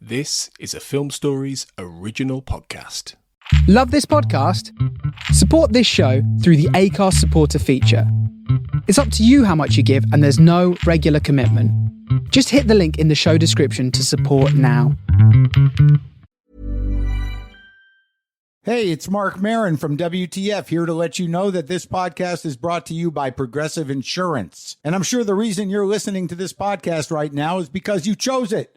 This is a Film Stories original podcast. Love this podcast? Support this show through the Acast supporter feature. It's up to you how much you give, and there's no regular commitment. Just hit the link in the show description to support now. Hey, it's Mark Maron from WTF here to let you know that this podcast is brought to you by Progressive Insurance. And I'm sure the reason you're listening to this podcast right now is because you chose it.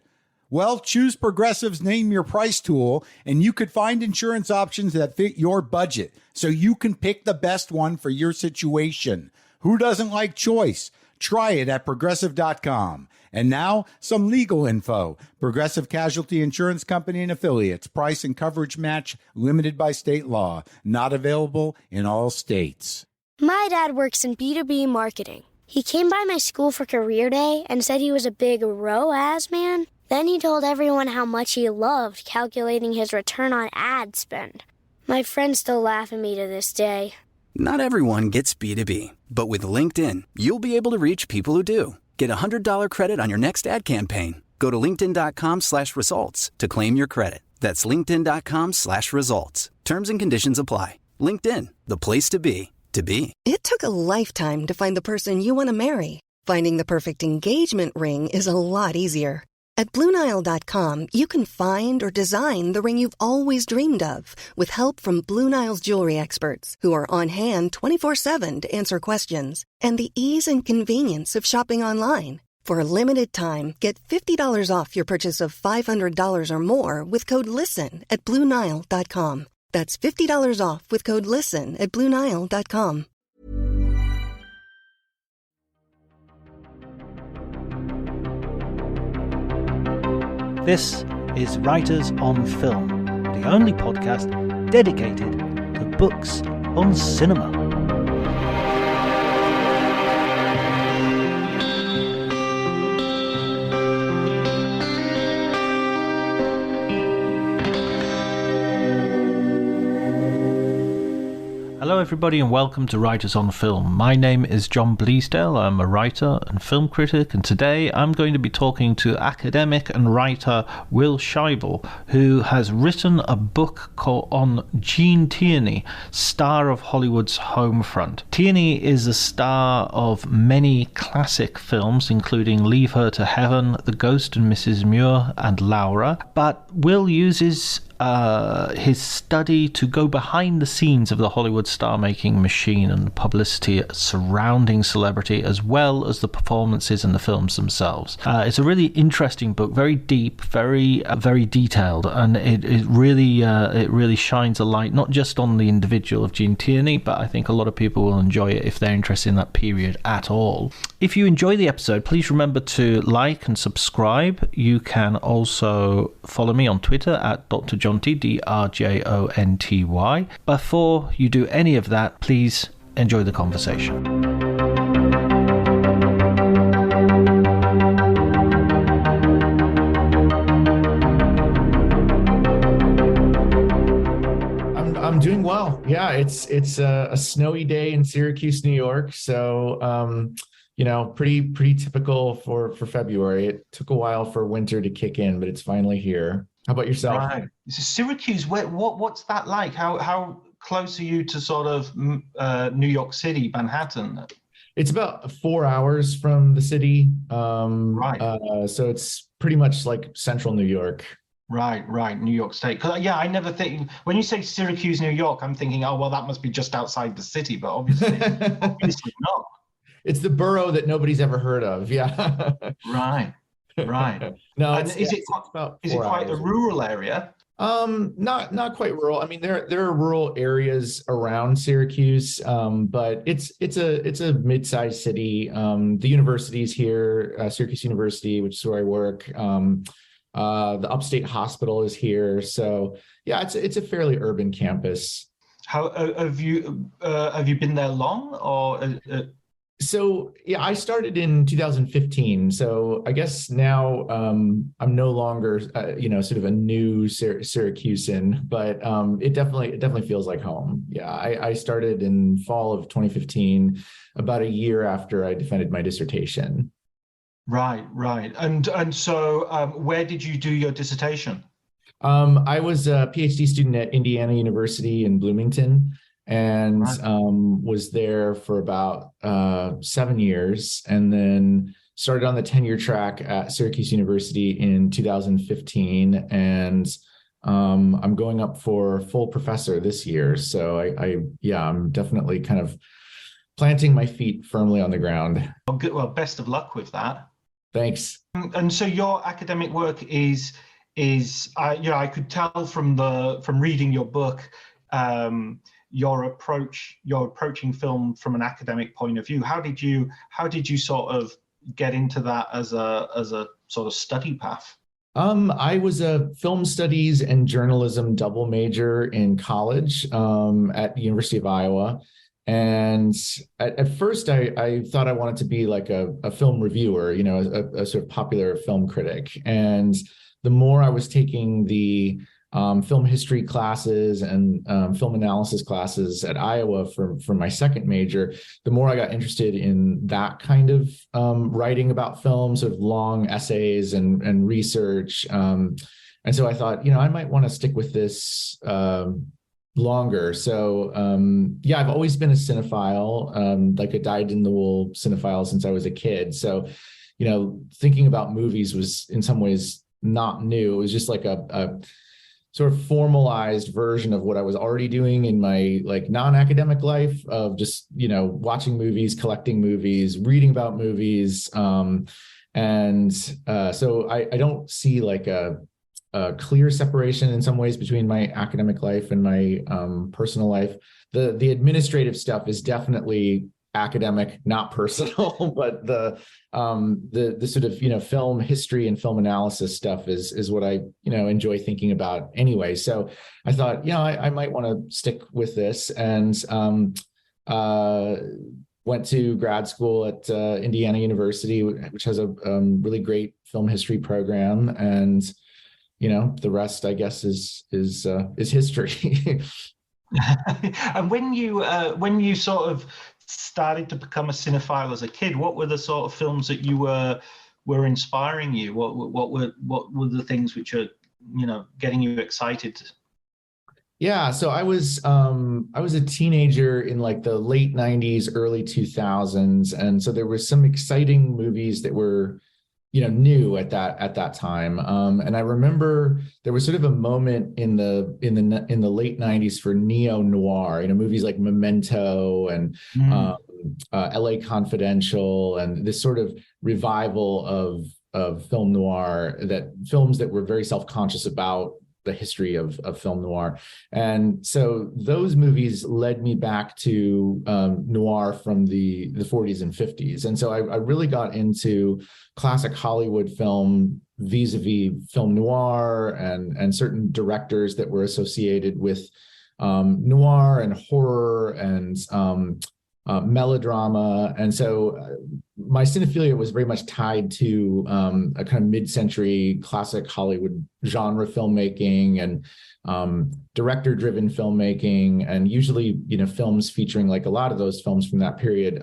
Well, choose Progressive's Name Your Price tool, and you could find insurance options that fit your budget, so you can pick the best one for your situation. Who doesn't like choice? Try it at Progressive.com. And now, some legal info. Progressive Casualty Insurance Company and Affiliates. Price and coverage match limited by state law. Not available in all states. My dad works in B2B marketing. He came by my school for career day and said he was a big ROAS man. Then he told everyone how much he loved calculating his return on ad spend. My friends still laugh at me to this day. Not everyone gets B2B, but with LinkedIn, you'll be able to reach people who do. Get a $100 credit on your next ad campaign. Go to linkedin.com/results to claim your credit. That's linkedin.com/results. Terms and conditions apply. LinkedIn, the place to be, to be. It took a lifetime to find the person you want to marry. Finding the perfect engagement ring is a lot easier. At BlueNile.com, you can find or design the ring you've always dreamed of with help from Blue Nile's jewelry experts who are on hand 24/7 to answer questions, and the ease and convenience of shopping online. For a limited time, get $50 off your purchase of $500 or more with code LISTEN at BlueNile.com. That's $50 off with code LISTEN at BlueNile.com. This is Writers on Film, the only podcast dedicated to books on cinema. Hello everybody and welcome to Writers on Film. My name is John Bleasdale. I'm a writer and film critic, and today I'm going to be talking to academic and writer Will Scheibel, who has written a book on Gene Tierney, star of Hollywood's home front. Tierney is a star of many classic films, including Leave Her to Heaven, The Ghost and Mrs. Muir and Laura, but Will uses his study to go behind the scenes of the Hollywood star-making machine and the publicity surrounding celebrity, as well as the performances and the films themselves. It's a really interesting book, very deep, very detailed, and it really shines a light not just on the individual of Gene Tierney, but I think a lot of people will enjoy it if they're interested in that period at all. If you enjoy the episode, please remember to like and subscribe. You can also follow me on Twitter at Dr. Jonty, DRJONTY. Before you do any of that, please enjoy the conversation. I'm doing well. Yeah, it's a snowy day in Syracuse, New York. So pretty typical for February. It took a while for winter to kick in, but it's finally here. How about yourself? Right. So Syracuse, what's that like? How close are you to sort of New York City, Manhattan? It's about 4 hours from the city. Right. So it's pretty much like central New York. Right, New York State. I never think, when you say Syracuse, New York, I'm thinking, oh, well, that must be just outside the city, but obviously not. It's the borough that nobody's ever heard of, yeah. Right. No, is it quite a rural area? Not quite rural. I mean, there are rural areas around Syracuse, but it's a mid-sized city. The university's here, Syracuse University, which is where I work. The Upstate Hospital is here, so yeah, it's a fairly urban campus. How have you been there long, or? So yeah, I started in 2015. So I guess now I'm no longer sort of a new Syracusan, but it definitely feels like home. Yeah, I started in fall of 2015, about a year after I defended my dissertation. Right. And so where did you do your dissertation? I was a PhD student at Indiana University in Bloomington, and was there for about 7 years, and then started on the tenure track at Syracuse University in 2015, and I'm going up for full professor this year. So I'm definitely kind of planting my feet firmly on the ground. Well, good. Well, best of luck with that. Thanks. And so your academic work is I could tell from reading your book, you're approaching film from an academic point of view. How did you sort of get into that as a sort of study path? I was a film studies and journalism double major in college at the University of Iowa. And at first I thought I wanted to be like a film reviewer, a sort of popular film critic. And the more I was taking the film history classes and film analysis classes at Iowa for my second major, the more I got interested in that kind of writing about film, sort of long essays and research. And so I thought, I might want to stick with this longer. So I've always been a cinephile, like a dyed-in-the-wool cinephile since I was a kid. So, thinking about movies was in some ways not new. It was just like a sort of formalized version of what I was already doing in my like non-academic life of just, watching movies, collecting movies, reading about movies. So I don't see like a clear separation in some ways between my academic life and my personal life. The administrative stuff is definitely academic, not personal, but the sort of film history and film analysis stuff is what I enjoy thinking about anyway. So I thought I might want to stick with this, and went to grad school at Indiana University, which has a really great film history program, and the rest, I guess, is history. And when you sort of started to become a cinephile as a kid, what were the sort of films that you were inspiring you? What were the things which are getting you excited? Yeah, so I was a teenager in like the late 90s, early 2000s, and so there were some exciting movies that were new at that time. And I remember there was sort of a moment in the late 90s for neo-noir, movies like Memento and LA Confidential, and this sort of revival of film noir, that films that were very self-conscious about the history of film noir. And so those movies led me back to noir from the 40s and 50s. And so I really got into classic Hollywood film vis-a-vis film noir and certain directors that were associated with noir and horror and melodrama. And so my cinephilia was very much tied to a kind of mid-century classic Hollywood genre filmmaking and director-driven filmmaking, and usually, films featuring, like a lot of those films from that period,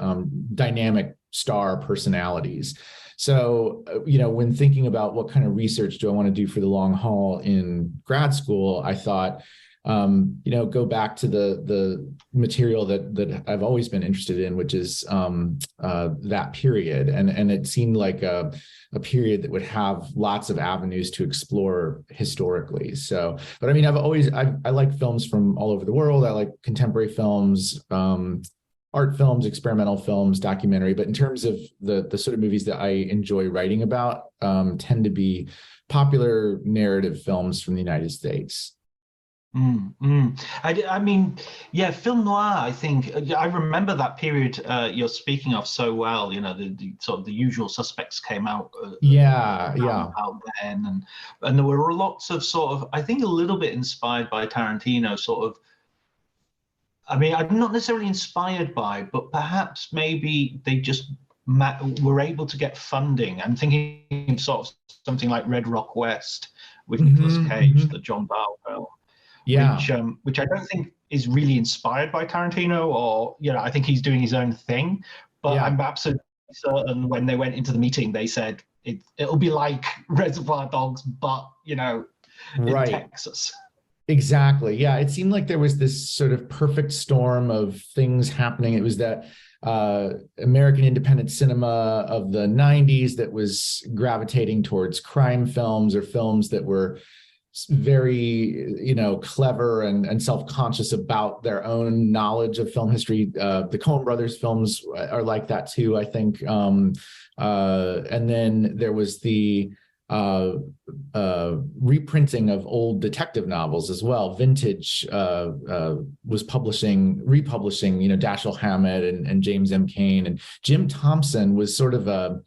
dynamic star personalities. So, when thinking about what kind of research do I want to do for the long haul in grad school, I thought, go back to the material that I've always been interested in, which is that period. And it seemed like a period that would have lots of avenues to explore historically. So, but I mean, I like films from all over the world. I like contemporary films, art films, experimental films, documentary. But in terms of the sort of movies that I enjoy writing about, tend to be popular narrative films from the United States. I mean, yeah, film noir, I think, I remember that period you're speaking of so well. The sort of the usual suspects came out out then, and there were lots of sort of, I think, a little bit inspired by Tarantino, sort of. I mean, I'm not necessarily inspired by, but perhaps maybe they just were able to get funding. I'm thinking sort of something like Red Rock West with Nicolas Cage, the John Barr film. Yeah, which I don't think is really inspired by Tarantino, or I think he's doing his own thing. But I'm absolutely certain when they went into the meeting, they said it'll be like Reservoir Dogs, but in Texas. Exactly. Yeah. It seemed like there was this sort of perfect storm of things happening. It was that American independent cinema of the 90s that was gravitating towards crime films or films that were very, clever and self-conscious about their own knowledge of film history. The Coen brothers films are like that too, I think. And then there was the reprinting of old detective novels as well. Vintage was republishing, Dashiell Hammett and James M. Cain, and Jim Thompson was sort of a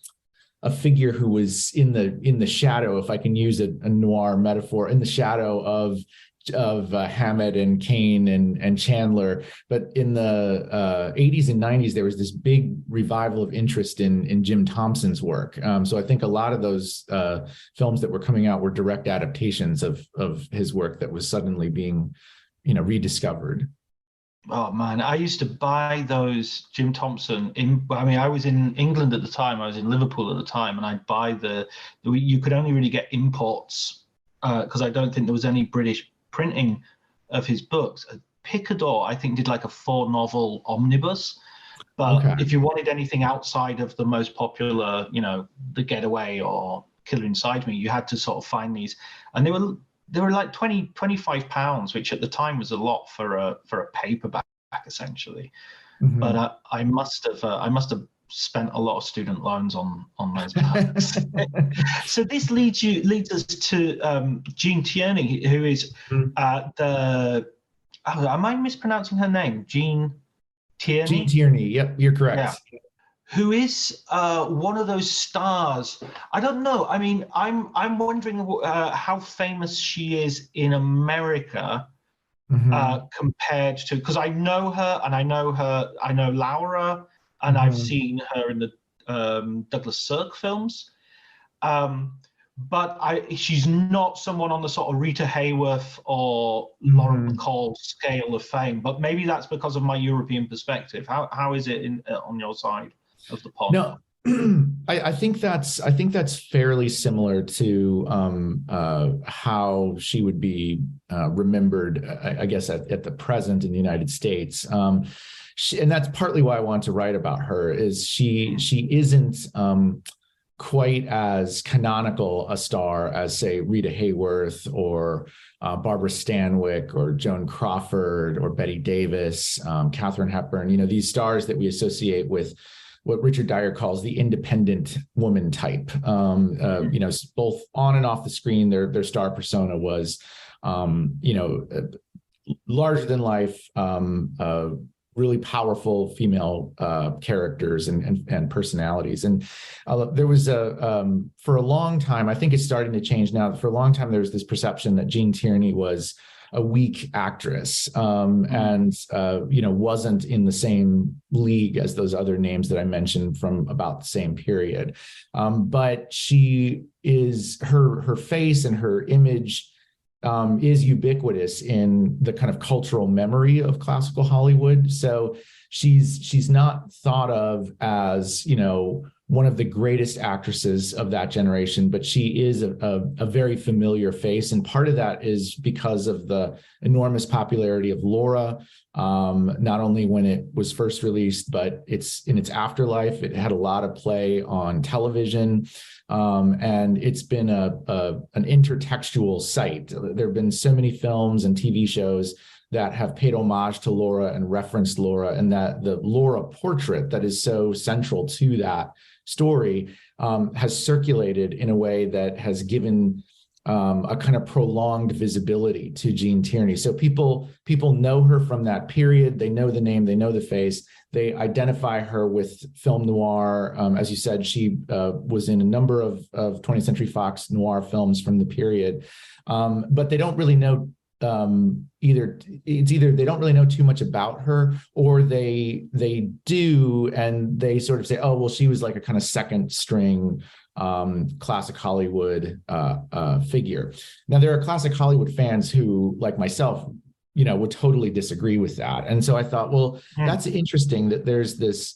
figure who was in the shadow, if I can use a noir metaphor, in the shadow of Hammett and Cain and Chandler. But in the 80s and 90s, there was this big revival of interest in Jim Thompson's work. So I think a lot of those films that were coming out were direct adaptations of his work that was suddenly being, rediscovered. Oh man, I used to buy those Jim Thompson I was in England at the time, I was in Liverpool at the time, and I'd buy you could only really get imports because I don't think there was any British printing of his books. Picador, I think, did like a 4-novel omnibus, but if you wanted anything outside of the most popular, The Getaway or Killer Inside Me, you had to sort of find these, and they were like 25 pounds, which at the time was a lot for a paperback, essentially. Mm-hmm. But I must have spent a lot of student loans on those books. So this leads us to Gene Tierney, who is am I mispronouncing her name? Gene Tierney? Gene Tierney, yep, you're correct. Yeah. Who is one of those stars. I don't know. I mean, I'm wondering how famous she is in America compared to, because I know her, and I know Laura, and I've seen her in the Douglas Sirk films. But she's not someone on the sort of Rita Hayworth or Lauren Bacall scale of fame. But maybe that's because of my European perspective. How is it on your side of the pond? No, I think that's fairly similar to how she would be remembered, I guess, at the present in the United States. And that's partly why I want to write about her. Is she isn't quite as canonical a star as, say, Rita Hayworth or Barbara Stanwyck or Joan Crawford or Bette Davis, Katharine Hepburn. These stars that we associate with what Richard Dyer calls the independent woman type. Both on and off the screen, their star persona was, larger than life, really powerful female characters and personalities. And there was for a long time, I think it's starting to change now. For a long time, there was this perception that Gene Tierney was a weak actress and wasn't in the same league as those other names that I mentioned from about the same period. But she is, her face and her image is ubiquitous in the kind of cultural memory of classical Hollywood. So she's not thought of as, one of the greatest actresses of that generation, but she is a very familiar face. And part of that is because of the enormous popularity of Laura, not only when it was first released, but in its afterlife. It had a lot of play on television. And it's been an intertextual site. There have been so many films and TV shows that have paid homage to Laura and referenced Laura, and that the Laura portrait that is so central to that story has circulated in a way that has given a kind of prolonged visibility to Gene Tierney. So people know her from that period. They know the name, they know the face. They identify her with film noir. As you said, she was in a number of 20th Century Fox noir films from the period, but they don't really know either they don't really know too much about her, or they do, and they sort of say, oh, well, she was like a kind of second string classic Hollywood figure. Now, there are classic Hollywood fans who, like myself, would totally disagree with that. And so I thought, well, that's interesting that there's this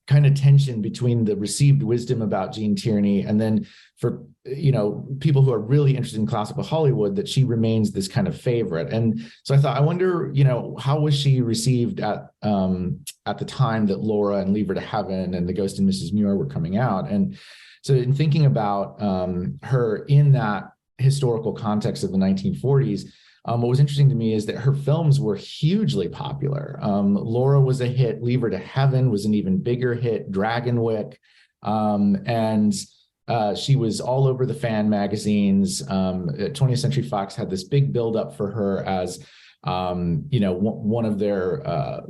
kind of tension between the received wisdom about Gene Tierney, and then for, you know, people who are really interested in classical Hollywood, that she remains this kind of favorite. And so I thought, I wonder, you know, how was she received at the time that Laura and Leave Her to Heaven and The Ghost and Mrs. Muir were coming out. And so in thinking about her in that historical context of the 1940s, what was interesting to me is that her films were hugely popular. Laura was a hit. Leave Her to Heaven was an even bigger hit. Dragonwyck. And she was all over the fan magazines. 20th Century Fox had this big buildup for her as, you know, one of their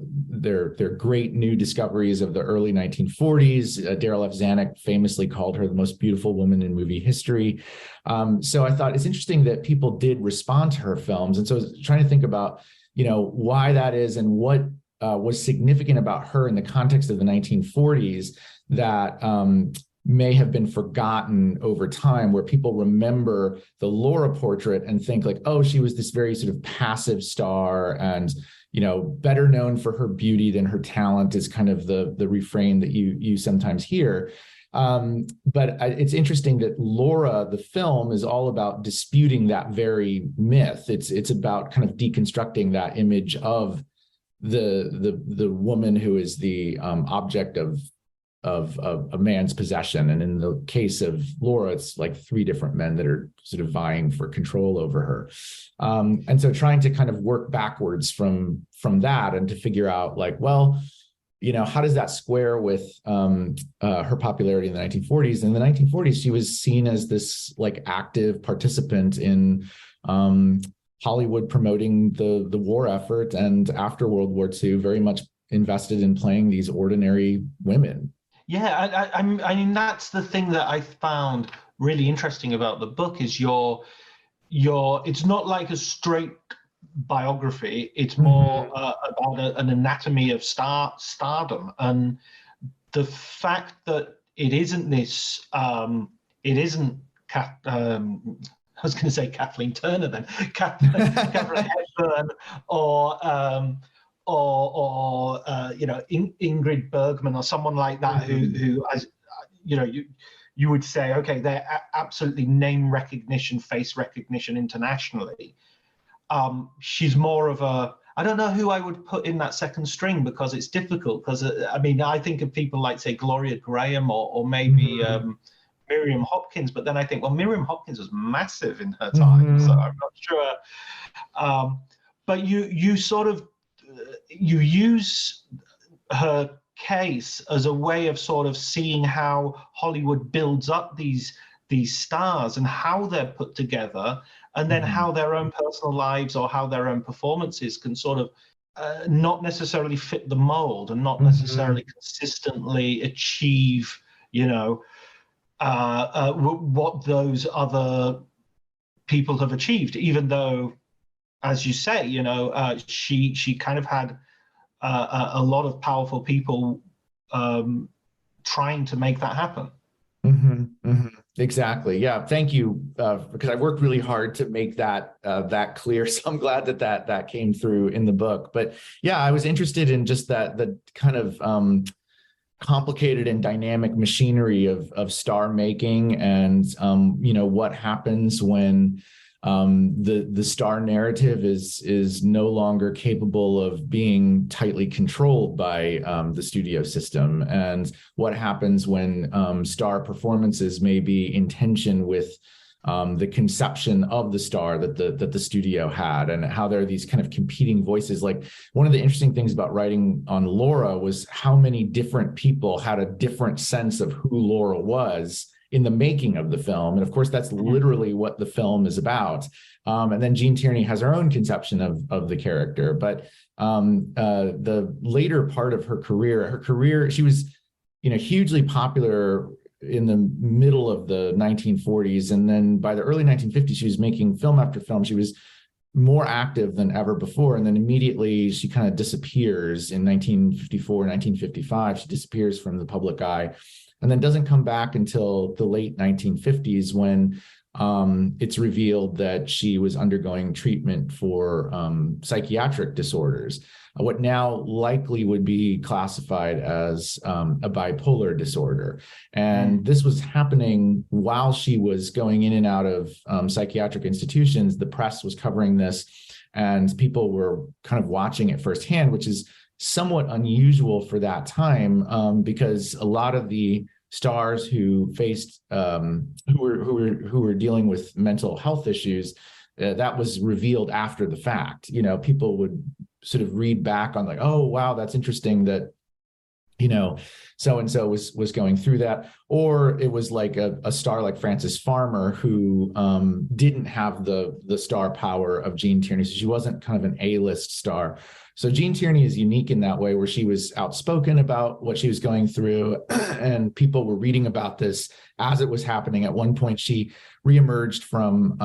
great new discoveries of the early 1940s. Darryl F. Zanuck famously called her the most beautiful woman in movie history. So I thought it's interesting that people did respond to her films. And so I was trying to think about, you know, why that is and what was significant about her in the context of the 1940s that may have been forgotten over time, where people remember the Laura portrait and think like, oh, she was this very sort of passive star and, you know, better known for her beauty than her talent is kind of the refrain that you sometimes hear. But it's interesting that Laura, the film, is all about disputing that very myth. It's about kind of deconstructing that image of the woman who is the object of a man's possession. And in the case of Laura, it's like three different men that are sort of vying for control over her. And so trying to kind of work backwards from that and to figure out like, well, you know, how does that square with her popularity in the 1940s? In the 1940s, she was seen as this like active participant in Hollywood promoting the war effort, and after World War II, very much invested in playing these ordinary women. Yeah, I mean, that's the thing that I found really interesting about the book is it's not like a straight biography. It's more about an anatomy of stardom, and the fact that it isn't this, it isn't. I was going to say Kathleen Turner then, Catherine Hepburn, or you know, Ingrid Bergman or someone like that, who as you know, you would say, okay, they're absolutely name recognition, face recognition internationally. She's more of a, I don't know who I would put in that second string, because it's difficult, because I mean, I think of people like, say, Gloria Graham or maybe Miriam Hopkins, but then I think, well, Miriam Hopkins was massive in her time, so I'm not sure. But you sort of, you use her case as a way of sort of seeing how Hollywood builds up these stars and how they're put together, and then how their own personal lives or how their own performances can sort of not necessarily fit the mold and not necessarily consistently achieve, you know, what those other people have achieved, even though, as you say, you know, she kind of had a lot of powerful people trying to make that happen. Exactly. Yeah. Thank you, because I worked really hard to make that clear. So I'm glad that came through in the book. But yeah, I was interested in just the kind of complicated and dynamic machinery of star making, and you know, what happens when the star narrative is no longer capable of being tightly controlled by the studio system, and what happens when star performances may be in tension with the conception of the star that the studio had, and how there are these kind of competing voices. Like, one of the interesting things about writing on Laura was how many different people had a different sense of who Laura was in the making of the film. And of course, that's literally what the film is about. And then Gene Tierney has her own conception of the character. But the later part of her career, she was, you know, hugely popular in the middle of the 1940s. And then by the early 1950s, she was making film after film. She was more active than ever before. And then immediately she kind of disappears in 1954, 1955. She disappears from the public eye, and then doesn't come back until the late 1950s, when it's revealed that she was undergoing treatment for psychiatric disorders, what now likely would be classified as a bipolar disorder. And this was happening while she was going in and out of psychiatric institutions. The press was covering this, and people were kind of watching it firsthand, which is somewhat unusual for that time, because a lot of the stars who faced who were dealing with mental health issues, that was revealed after the fact. You know, people would sort of read back on like, oh wow, that's interesting that, you know, so and so was going through that. Or it was like a star like Frances Farmer, who didn't have the star power of Gene Tierney. So she wasn't kind of an A-list star. So Gene Tierney is unique in that way, where she was outspoken about what she was going through, and people were reading about this as it was happening. At one point, she reemerged from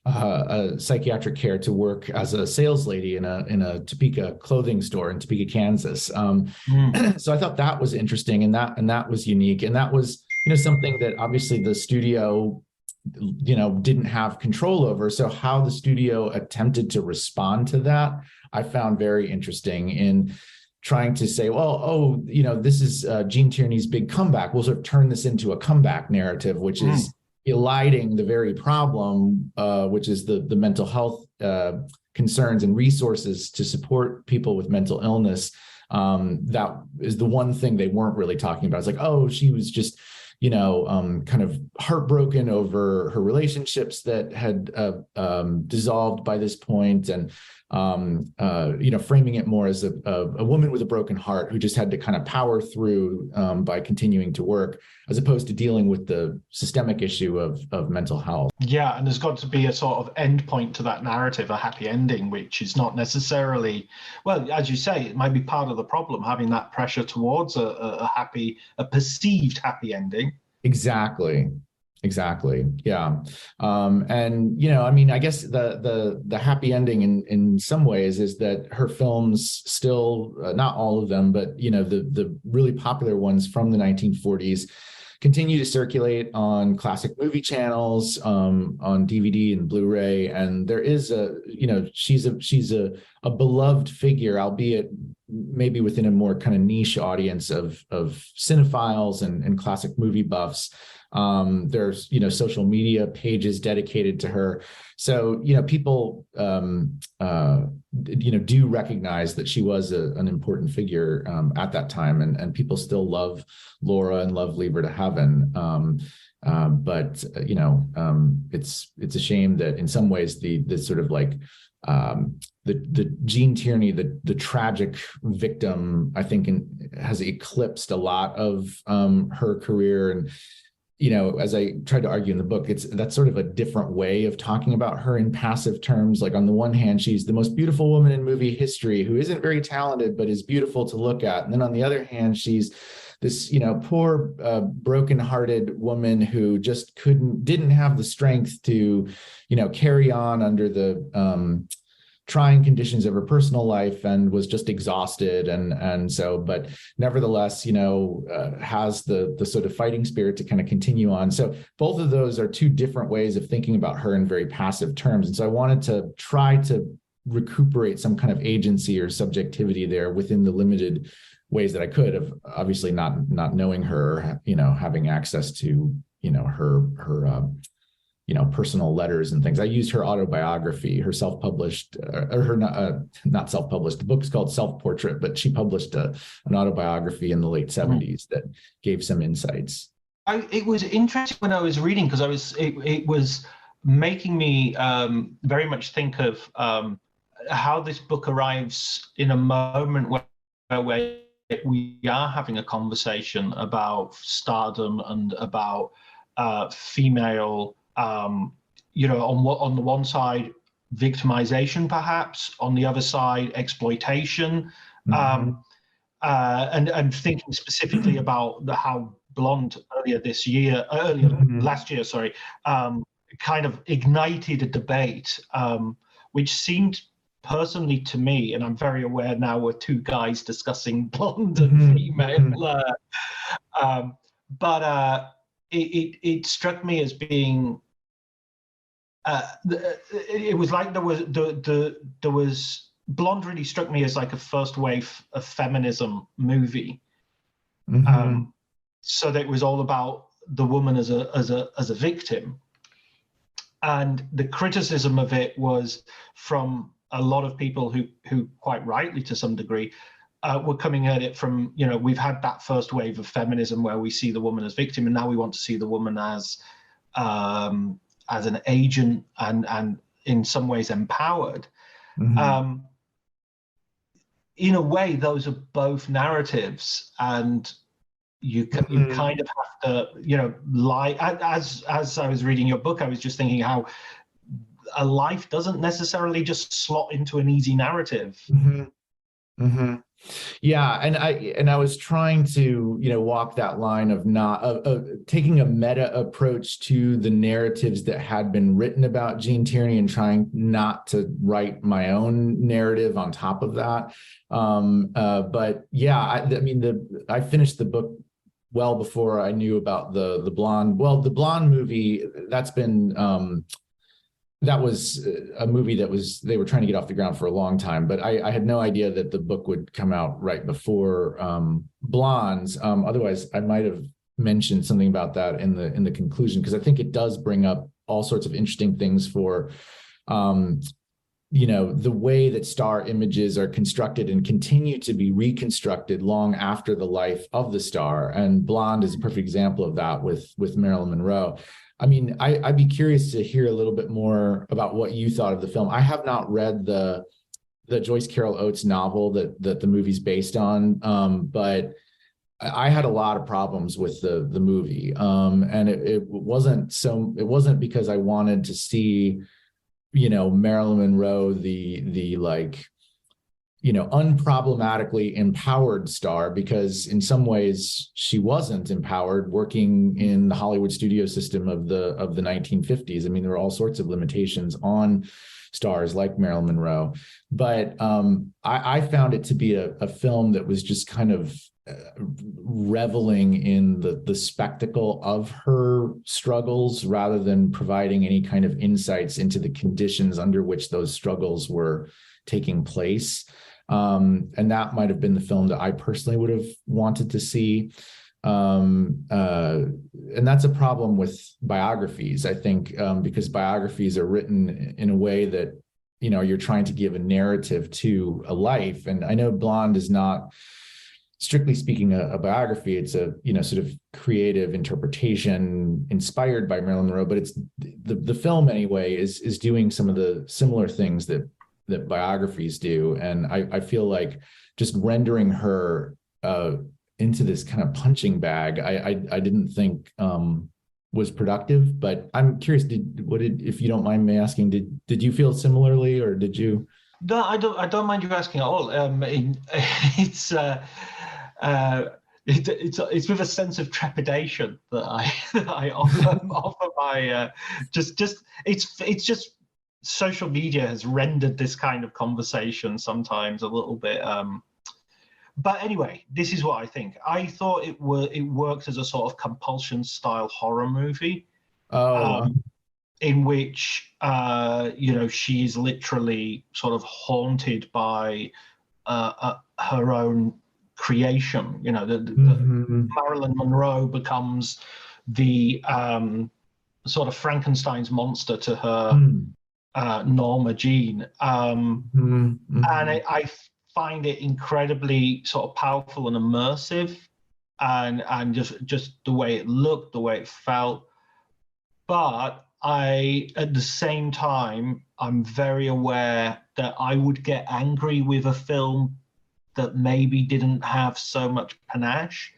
a psychiatric care to work as a sales lady in a Topeka clothing store in Topeka, Kansas. So I thought that was interesting, and that was unique, and that was, you know, something that obviously the studio, you know, didn't have control over. So how the studio attempted to respond to that, I found very interesting in trying to say, well, oh, you know, this is Gene Tierney's big comeback. We'll sort of turn this into a comeback narrative, which is eliding the very problem, which is the mental health concerns and resources to support people with mental illness. That is the one thing they weren't really talking about. It's like, oh, she was just, you know, kind of heartbroken over her relationships that had dissolved by this point, and you know, framing it more as a woman with a broken heart who just had to kind of power through by continuing to work, as opposed to dealing with the systemic issue of mental health. Yeah, and there's got to be a sort of end point to that narrative, a happy ending, which is not necessarily, well, as you say, it might be part of the problem, having that pressure towards a perceived happy ending. Exactly. Yeah. And, you know, I mean, I guess the happy ending in some ways is that her films still, not all of them, but, you know, the really popular ones from the 1940s continue to circulate on classic movie channels, on DVD and Blu-ray. And there is you know, she's a beloved figure, albeit maybe within a more kind of niche audience of cinephiles and classic movie buffs. There's, you know, social media pages dedicated to her. So, you know, people, you know, do recognize that she was an important figure at that time, and people still love Laura and love Leave Her to Heaven. But you know, it's a shame that in some ways the sort of like the Gene Tierney, the tragic victim, I think has eclipsed a lot of her career. And, you know, as I tried to argue in the book, that's sort of a different way of talking about her in passive terms. Like, on the one hand, she's the most beautiful woman in movie history who isn't very talented, but is beautiful to look at. And then on the other hand, she's this, you know, poor, broken-hearted woman who just didn't have the strength to, you know, carry on under the trying conditions of her personal life, and was just exhausted. And so, but nevertheless, you know, has the sort of fighting spirit to kind of continue on. So both of those are two different ways of thinking about her in very passive terms. And so I wanted to try to recuperate some kind of agency or subjectivity there within the limited ways that I could, of obviously not knowing her, you know, having access to, you know, her you know, personal letters and things. I used her autobiography, her self-published, or her not self-published. The book's called Self-Portrait, but she published an autobiography in the late 70s that gave some insights. It was interesting when I was reading, because it was making me very much think of how this book arrives in a moment where we are having a conversation about stardom and about female, you know, on the one side, victimization, perhaps, on the other side, exploitation, and thinking specifically about how Blonde last year, kind of ignited a debate, which seemed personally to me, and I'm very aware now we're two guys discussing Blonde and female, but it struck me as being it was like there was Blonde really struck me as like a first wave of feminism movie. So that it was all about the woman as a victim, and the criticism of it was from a lot of people who quite rightly to some degree were coming at it from, we've had that first wave of feminism where we see the woman as victim, and now we want to see the woman as an agent and in some ways empowered. In a way, those are both narratives, and you kind of have to, lie. As I was reading your book, I was just thinking how a life doesn't necessarily just slot into an easy narrative. Yeah, and I was trying to walk that line of not taking a meta approach to the narratives that had been written about Gene Tierney and trying not to write my own narrative on top of that. But yeah, I finished the book well before I knew about the Blonde. Well, the Blonde movie, that's been that was a movie they were trying to get off the ground for a long time, but I had no idea that the book would come out right before Blondes. Otherwise, I might have mentioned something about that in the conclusion, because I think it does bring up all sorts of interesting things for, the way that star images are constructed and continue to be reconstructed long after the life of the star. And Blonde is a perfect example of that with Marilyn Monroe. I mean, I'd be curious to hear a little bit more about what you thought of the film. I have not read the Joyce Carol Oates novel that the movie's based on, but I had a lot of problems with the movie, and it wasn't because I wanted to see, Marilyn Monroe, the like, unproblematically empowered star, because in some ways she wasn't empowered working in the Hollywood studio system of the 1950s. I mean, there were all sorts of limitations on stars like Marilyn Monroe, but I found it to be a film that was just kind of reveling in the spectacle of her struggles rather than providing any kind of insights into the conditions under which those struggles were taking place. And that might have been the film that I personally would have wanted to see. And that's a problem with biographies, I think, because biographies are written in a way that, you're trying to give a narrative to a life. And I know Blonde is not, strictly speaking, a biography. It's a, sort of creative interpretation inspired by Marilyn Monroe, but it's the film anyway is doing some of the similar things that biographies do. And I feel like just rendering her into this kind of punching bag, I didn't think was productive. But I'm curious, if you don't mind me asking, did you feel similarly, or did you? No, I don't mind you asking at all. It's with a sense of trepidation that I offer my it's just social media has rendered this kind of conversation sometimes a little bit. But anyway, this is what I think. I thought it worked as a sort of compulsion style horror movie, in which she is literally sort of haunted by her own creation. Marilyn Monroe becomes the sort of Frankenstein's monster to her Norma Jean, and I find it incredibly sort of powerful and immersive, and just the way it looked, the way it felt. But at the same time, I'm very aware that I would get angry with a film that maybe didn't have so much panache,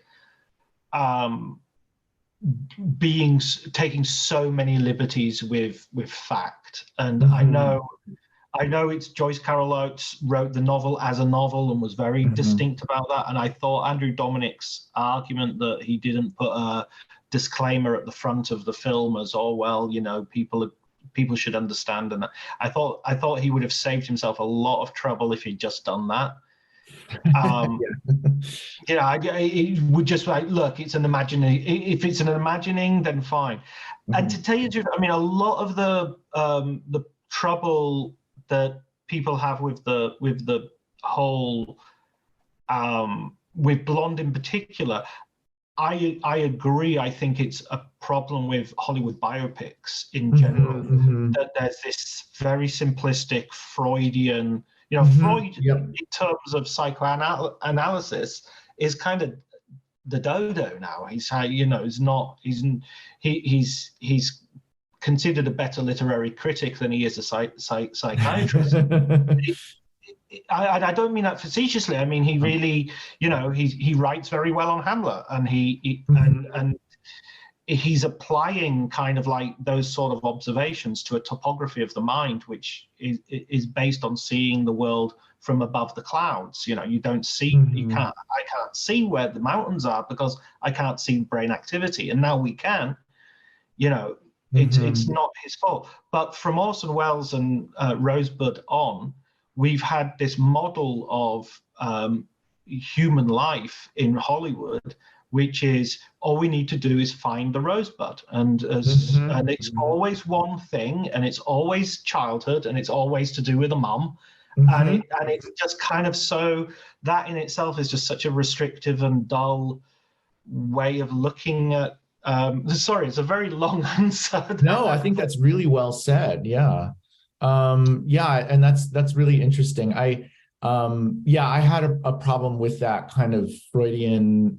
taking so many liberties with fact. And I know it's Joyce Carol Oates wrote the novel as a novel and was very distinct about that. And I thought Andrew Dominik's argument that he didn't put a disclaimer at the front of the film as, oh well, people should understand, and I thought he would have saved himself a lot of trouble if he'd just done that. It would just like, look, it's an imagining. If it's an imagining, then fine. Mm-hmm. And to tell you the truth, I mean, a lot of the trouble that people have with the whole with Blonde in particular, I agree. I think it's a problem with Hollywood biopics in general, that there's this very simplistic Freudian, Freud in terms of psychoanalysis is kind of the dodo now. He's considered a better literary critic than he is a psychiatrist. I don't mean that facetiously. I mean, he really, he writes very well on Hamlet, and and he's applying kind of like those sort of observations to a topography of the mind, which is based on seeing the world from above the clouds. You don't see, I can't see where the mountains are because I can't see brain activity, and now we can. It's not his fault. But from Orson Welles and Rosebud on, we've had this model of human life in Hollywood, which is all we need to do is find the rosebud, and it's always one thing, and it's always childhood, and it's always to do with a mum, and it's just kind of, so that in itself is just such a restrictive and dull way of looking at. Sorry, it's a very long answer. No, I think that's really well said. Yeah. And that's really interesting. I had a problem with that kind of Freudian,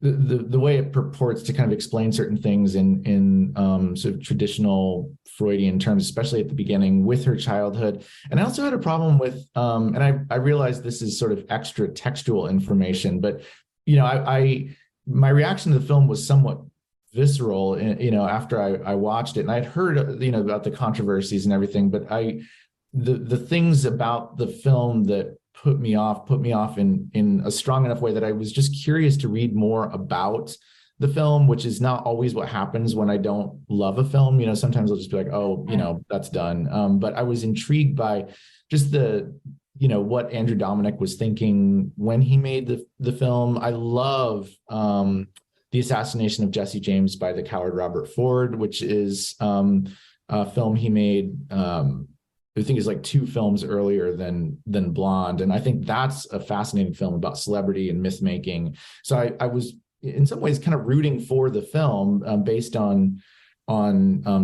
the way it purports to kind of explain certain things in sort of traditional Freudian terms, especially at the beginning with her childhood. And I also had a problem with, and I realize this is sort of extra textual information, but my reaction to the film was somewhat visceral, after I watched it, and I'd heard, about the controversies and everything, but the things about the film that put me off in a strong enough way that I was just curious to read more about the film, which is not always what happens when I don't love a film. Sometimes I'll just be like, oh, that's done. But I was intrigued by just what Andrew Dominik was thinking when he made the film. I love The Assassination of Jesse James by the Coward Robert Ford, which is a film he made, I think is like 2 films earlier than Blonde. And I think that's a fascinating film about celebrity and myth making. So I was in some ways kind of rooting for the film based on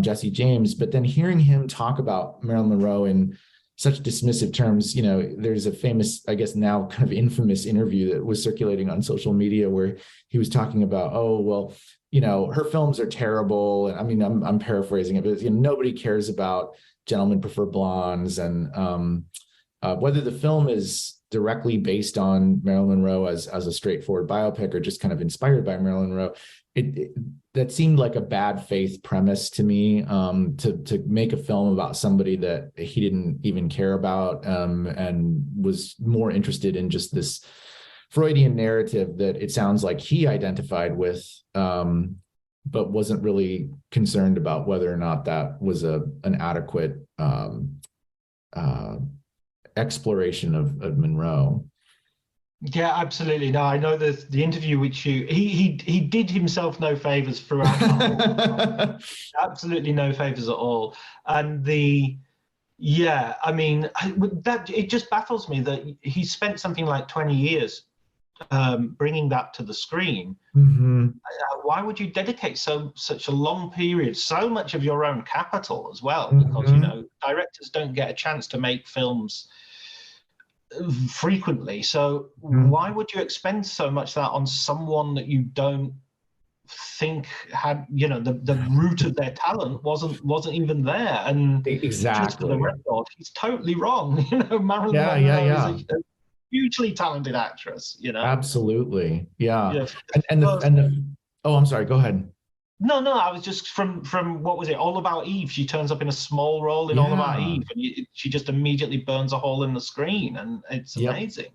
Jesse James, but then hearing him talk about Marilyn Monroe in such dismissive terms, there's a famous, I guess now kind of infamous interview that was circulating on social media where he was talking about, her films are terrible. And I mean, I'm paraphrasing it, but nobody cares about Gentlemen Prefer Blondes. And whether the film is directly based on Marilyn Monroe as a straightforward biopic or just kind of inspired by Marilyn Monroe, that seemed like a bad faith premise to me, to make a film about somebody that he didn't even care about, and was more interested in just this Freudian narrative that it sounds like he identified with, but wasn't really concerned about whether or not that was an adequate exploration of Monroe. Yeah, absolutely. No, I know the interview which he did himself no favors throughout the whole absolutely no favors at all. And it just baffles me that he spent something like 20 years bringing that to the screen. Why would you dedicate such a long period, so much of your own capital as well? Because directors don't get a chance to make films frequently, so why would you expend so much that on someone that you don't think had the root of their talent wasn't even there? And exactly, just for the record, he's totally wrong. Marilyn Monroe is a hugely talented actress. Absolutely, yeah. Oh, I'm sorry, go ahead. No, I was just from what was it? All About Eve. She turns up in a small role in All About Eve, and she just immediately burns a hole in the screen, and it's amazing,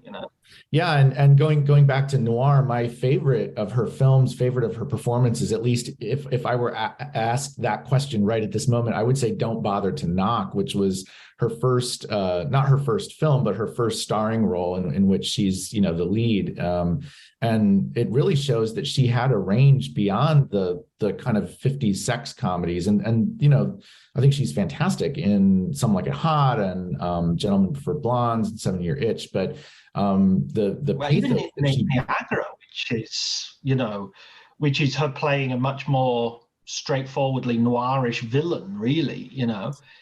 Yeah, and going back to Noir, my favorite of her films, favorite of her performances, at least if I were asked that question right at this moment, I would say Don't Bother to Knock, which was her first, not her first film, but her first starring role in which she's, the lead. And it really shows that she had a range beyond the kind of 50s sex comedies. And I think she's fantastic in Some Like It Hot and Gentlemen Prefer Blondes and 7-Year Itch. But even in Niagara, which is her playing a much more straightforwardly noirish villain, really,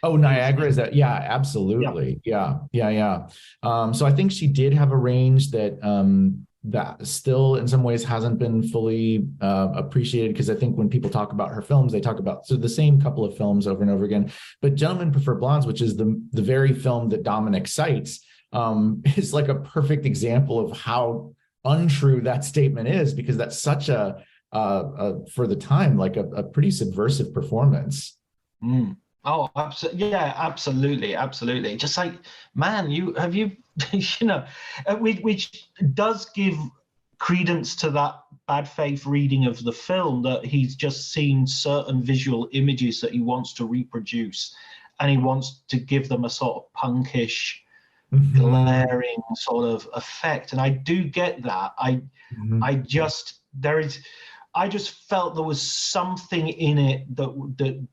Oh, Niagara, is that? Yeah, absolutely. Yeah. So I think she did have a range that still in some ways hasn't been fully appreciated, because I think when people talk about her films, they talk about the same couple of films over and over again. But Gentlemen Prefer Blondes, which is the very film that Dominic cites, is like a perfect example of how untrue that statement is, because that's such a for the time, like a pretty subversive performance. Oh, absolutely. Yeah, absolutely. Just like, man, which does give credence to that bad faith reading of the film, that he's just seen certain visual images that he wants to reproduce, and he wants to give them a sort of punkish, glaring sort of effect. And I do get that. I just felt there was something in it that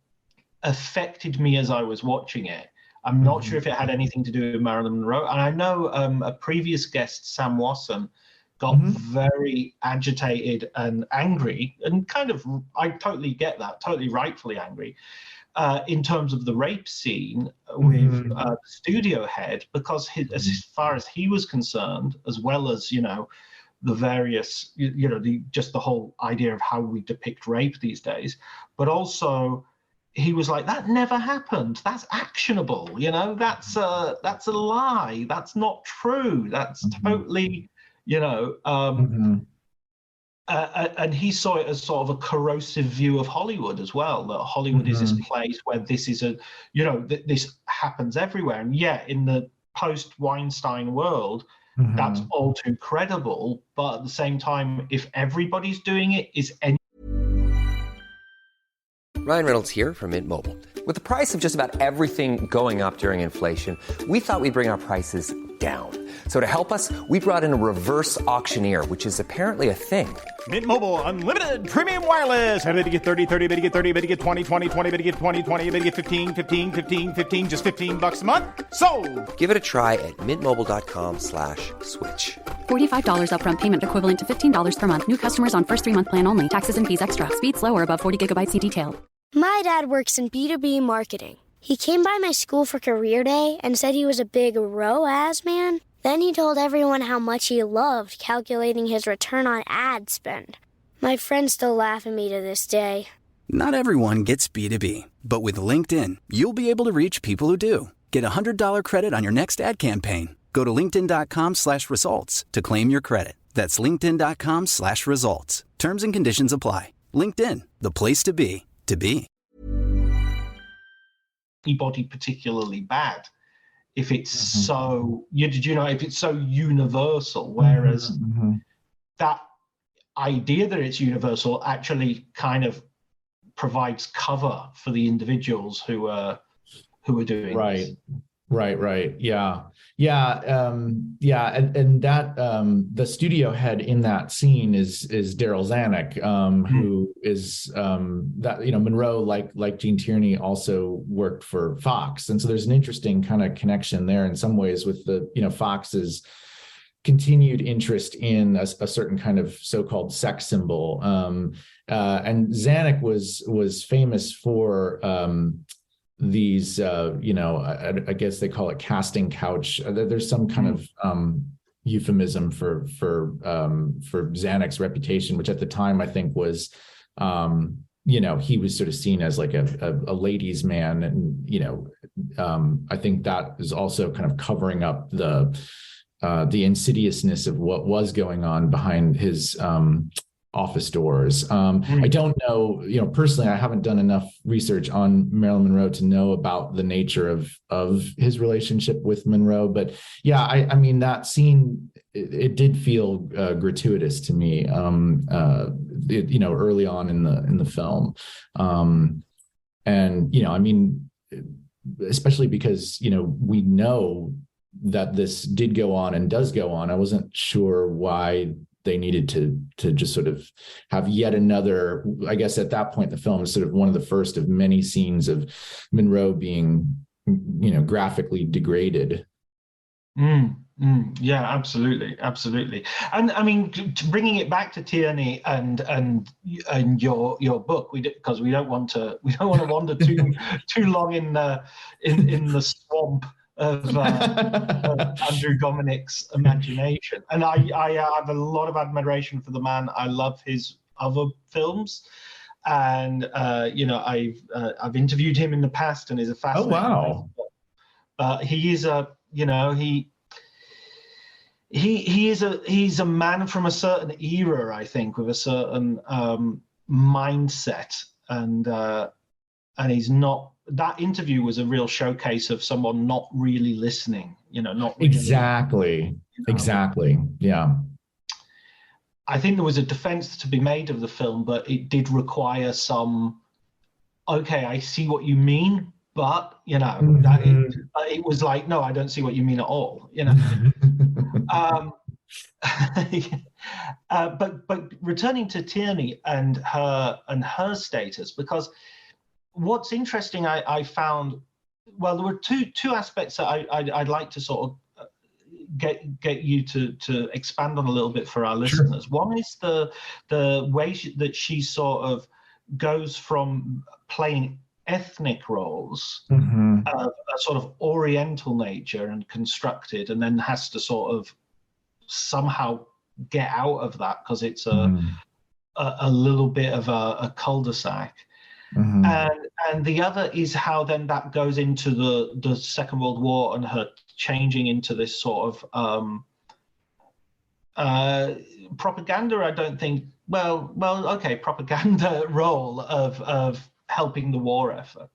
affected me as I was watching it. I'm not sure if it had anything to do with Marilyn Monroe. And I know a previous guest, Sam Wasson, got very agitated and angry, and I totally get that, totally rightfully angry, in terms of the rape scene with the studio head, because as far as he was concerned, as well as, the various, just the whole idea of how we depict rape these days, but also he was like, that never happened. That's actionable. That's a lie. That's not true. That's totally, and he saw it as sort of a corrosive view of Hollywood as well, that Hollywood is this place where this is this happens everywhere. And yet in the post-Weinstein world, that's all too credible. But at the same time, if everybody's doing it, Ryan Reynolds here from Mint Mobile. With the price of just about everything going up during inflation, we thought we'd bring our prices down. So to help us, we brought in a reverse auctioneer, which is apparently a thing. Mint Mobile Unlimited Premium Wireless. How to get 30, 30, bit to get 30, bit to get 20, 20, 20, bit to get 20, 20, bit to get 15, 15, 15, 15, just $15 a month? Sold! Give it a try at mintmobile.com/switch. $45 upfront payment equivalent to $15 per month. New customers on first 3-month plan only. Taxes and fees extra. Speed slower above 40 gigabytes. See detail. My dad works in B2B marketing. He came by my school for career day and said he was a big ROAS man. Then he told everyone how much he loved calculating his return on ad spend. My friends still laugh at me to this day. Not everyone gets B2B, but with LinkedIn, you'll be able to reach people who do. Get $100 credit on your next ad campaign. Go to linkedin.com/results to claim your credit. That's linkedin.com/results. Terms and conditions apply. LinkedIn, the place to be, to be. Anybody particularly bad if it's so, if it's so universal, whereas that idea that it's universal actually kind of provides cover for the individuals who are doing this. Right. Yeah. And that the studio head in that scene is Daryl Zanuck, who is Monroe, like Gene Tierney, also worked for Fox, and so there's an interesting kind of connection there in some ways with the Fox's continued interest in a certain kind of so-called sex symbol, and Zanuck was famous for these, I guess they call it casting couch. There's some kind of euphemism for Zanuck's reputation, which at the time I think was, he was sort of seen as like a ladies' man, and I think that is also kind of covering up the insidiousness of what was going on behind his office doors. I don't know, personally, I haven't done enough research on Marilyn Monroe to know about the nature of his relationship with Monroe. But yeah, I mean, that scene it did feel gratuitous to me, early on in the film. And, I mean, especially because, we know that this did go on and does go on. I wasn't sure why they needed to just sort of have yet another, I guess at that point, the film is sort of one of the first of many scenes of Monroe being, graphically degraded. Yeah, absolutely. And I mean, bringing it back to Tierney and your book, because we don't want to wander too long in the swamp of Andrew Dominik's imagination. And I have a lot of admiration for the man. I love his other films, and I've interviewed him in the past, and is a fascinating. Oh wow! He is he's a man from a certain era, I think, with a certain mindset, and he's not. That interview was a real showcase of someone not really listening, not really, exactly. Yeah. I think there was a defense to be made of the film, but it did require some, okay, I see what you mean, but, it was like, no, I don't see what you mean at all, But returning to Tierney and her status, because what's interesting, I found, well, there were two aspects that I'd like to sort of get you to expand on a little bit for our listeners. Sure. One is the way that she sort of goes from playing ethnic roles of a sort of Oriental nature and constructed, and then has to sort of somehow get out of that because it's a little bit of a cul-de-sac. And the other is how then that goes into the Second World War and her changing into this sort of propaganda. I don't think propaganda role of helping the war effort.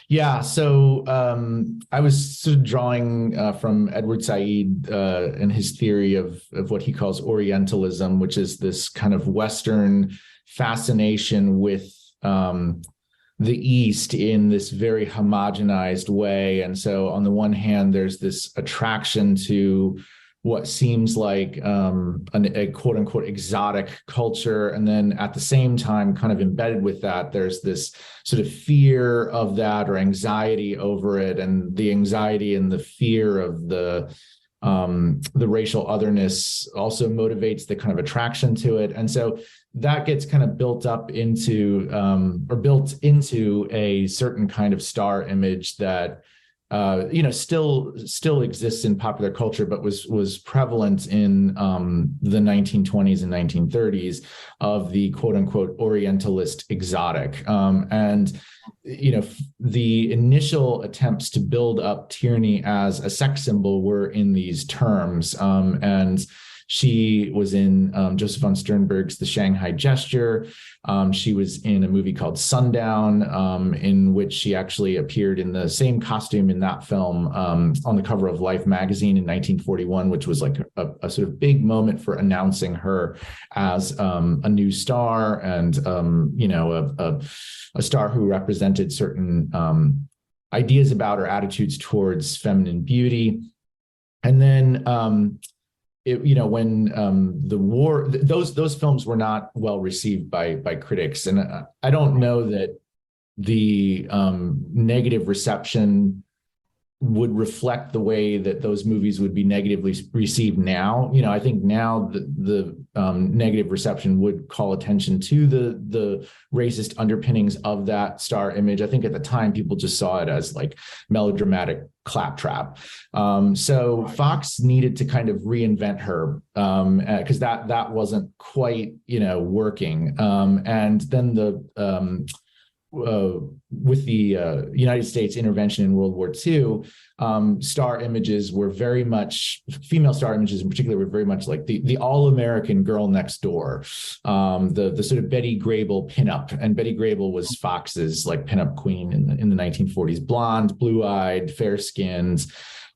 Yeah, so I was sort of drawing from Edward Said and his theory of what he calls Orientalism, which is this kind of Western fascination with the East in this very homogenized way. And so on the one hand, there's this attraction to what seems like a quote unquote exotic culture. And then at the same time, kind of embedded with that, there's this sort of fear of that or anxiety over it. And the anxiety and the fear of the racial otherness also motivates the kind of attraction to it. And so that gets kind of built into a certain kind of star image that still exists in popular culture, but was prevalent in the 1920s and 1930s of the quote unquote Orientalist exotic. And the initial attempts to build up Tierney as a sex symbol were in these terms. And she was in Joseph von Sternberg's The Shanghai Gesture. She was in a movie called Sundown, in which she actually appeared in the same costume in that film on the cover of Life magazine in 1941, which was like a sort of big moment for announcing her as a new star and, a star who represented certain ideas about or attitudes towards feminine beauty. And then when the war, those films were not well received by critics, and I don't know that the negative reception would reflect the way that those movies would be negatively received now. I think now the negative reception would call attention to the racist underpinnings of that star image. I think at the time people just saw it as like melodramatic claptrap. So Fox needed to kind of reinvent her because that wasn't quite working. And then with the United States intervention in World War II, star images were very much, female star images in particular, were very much like the all-American girl next door, the sort of Betty Grable pinup. And Betty Grable was Fox's like pinup queen in the 1940s, blonde, blue-eyed, fair-skinned,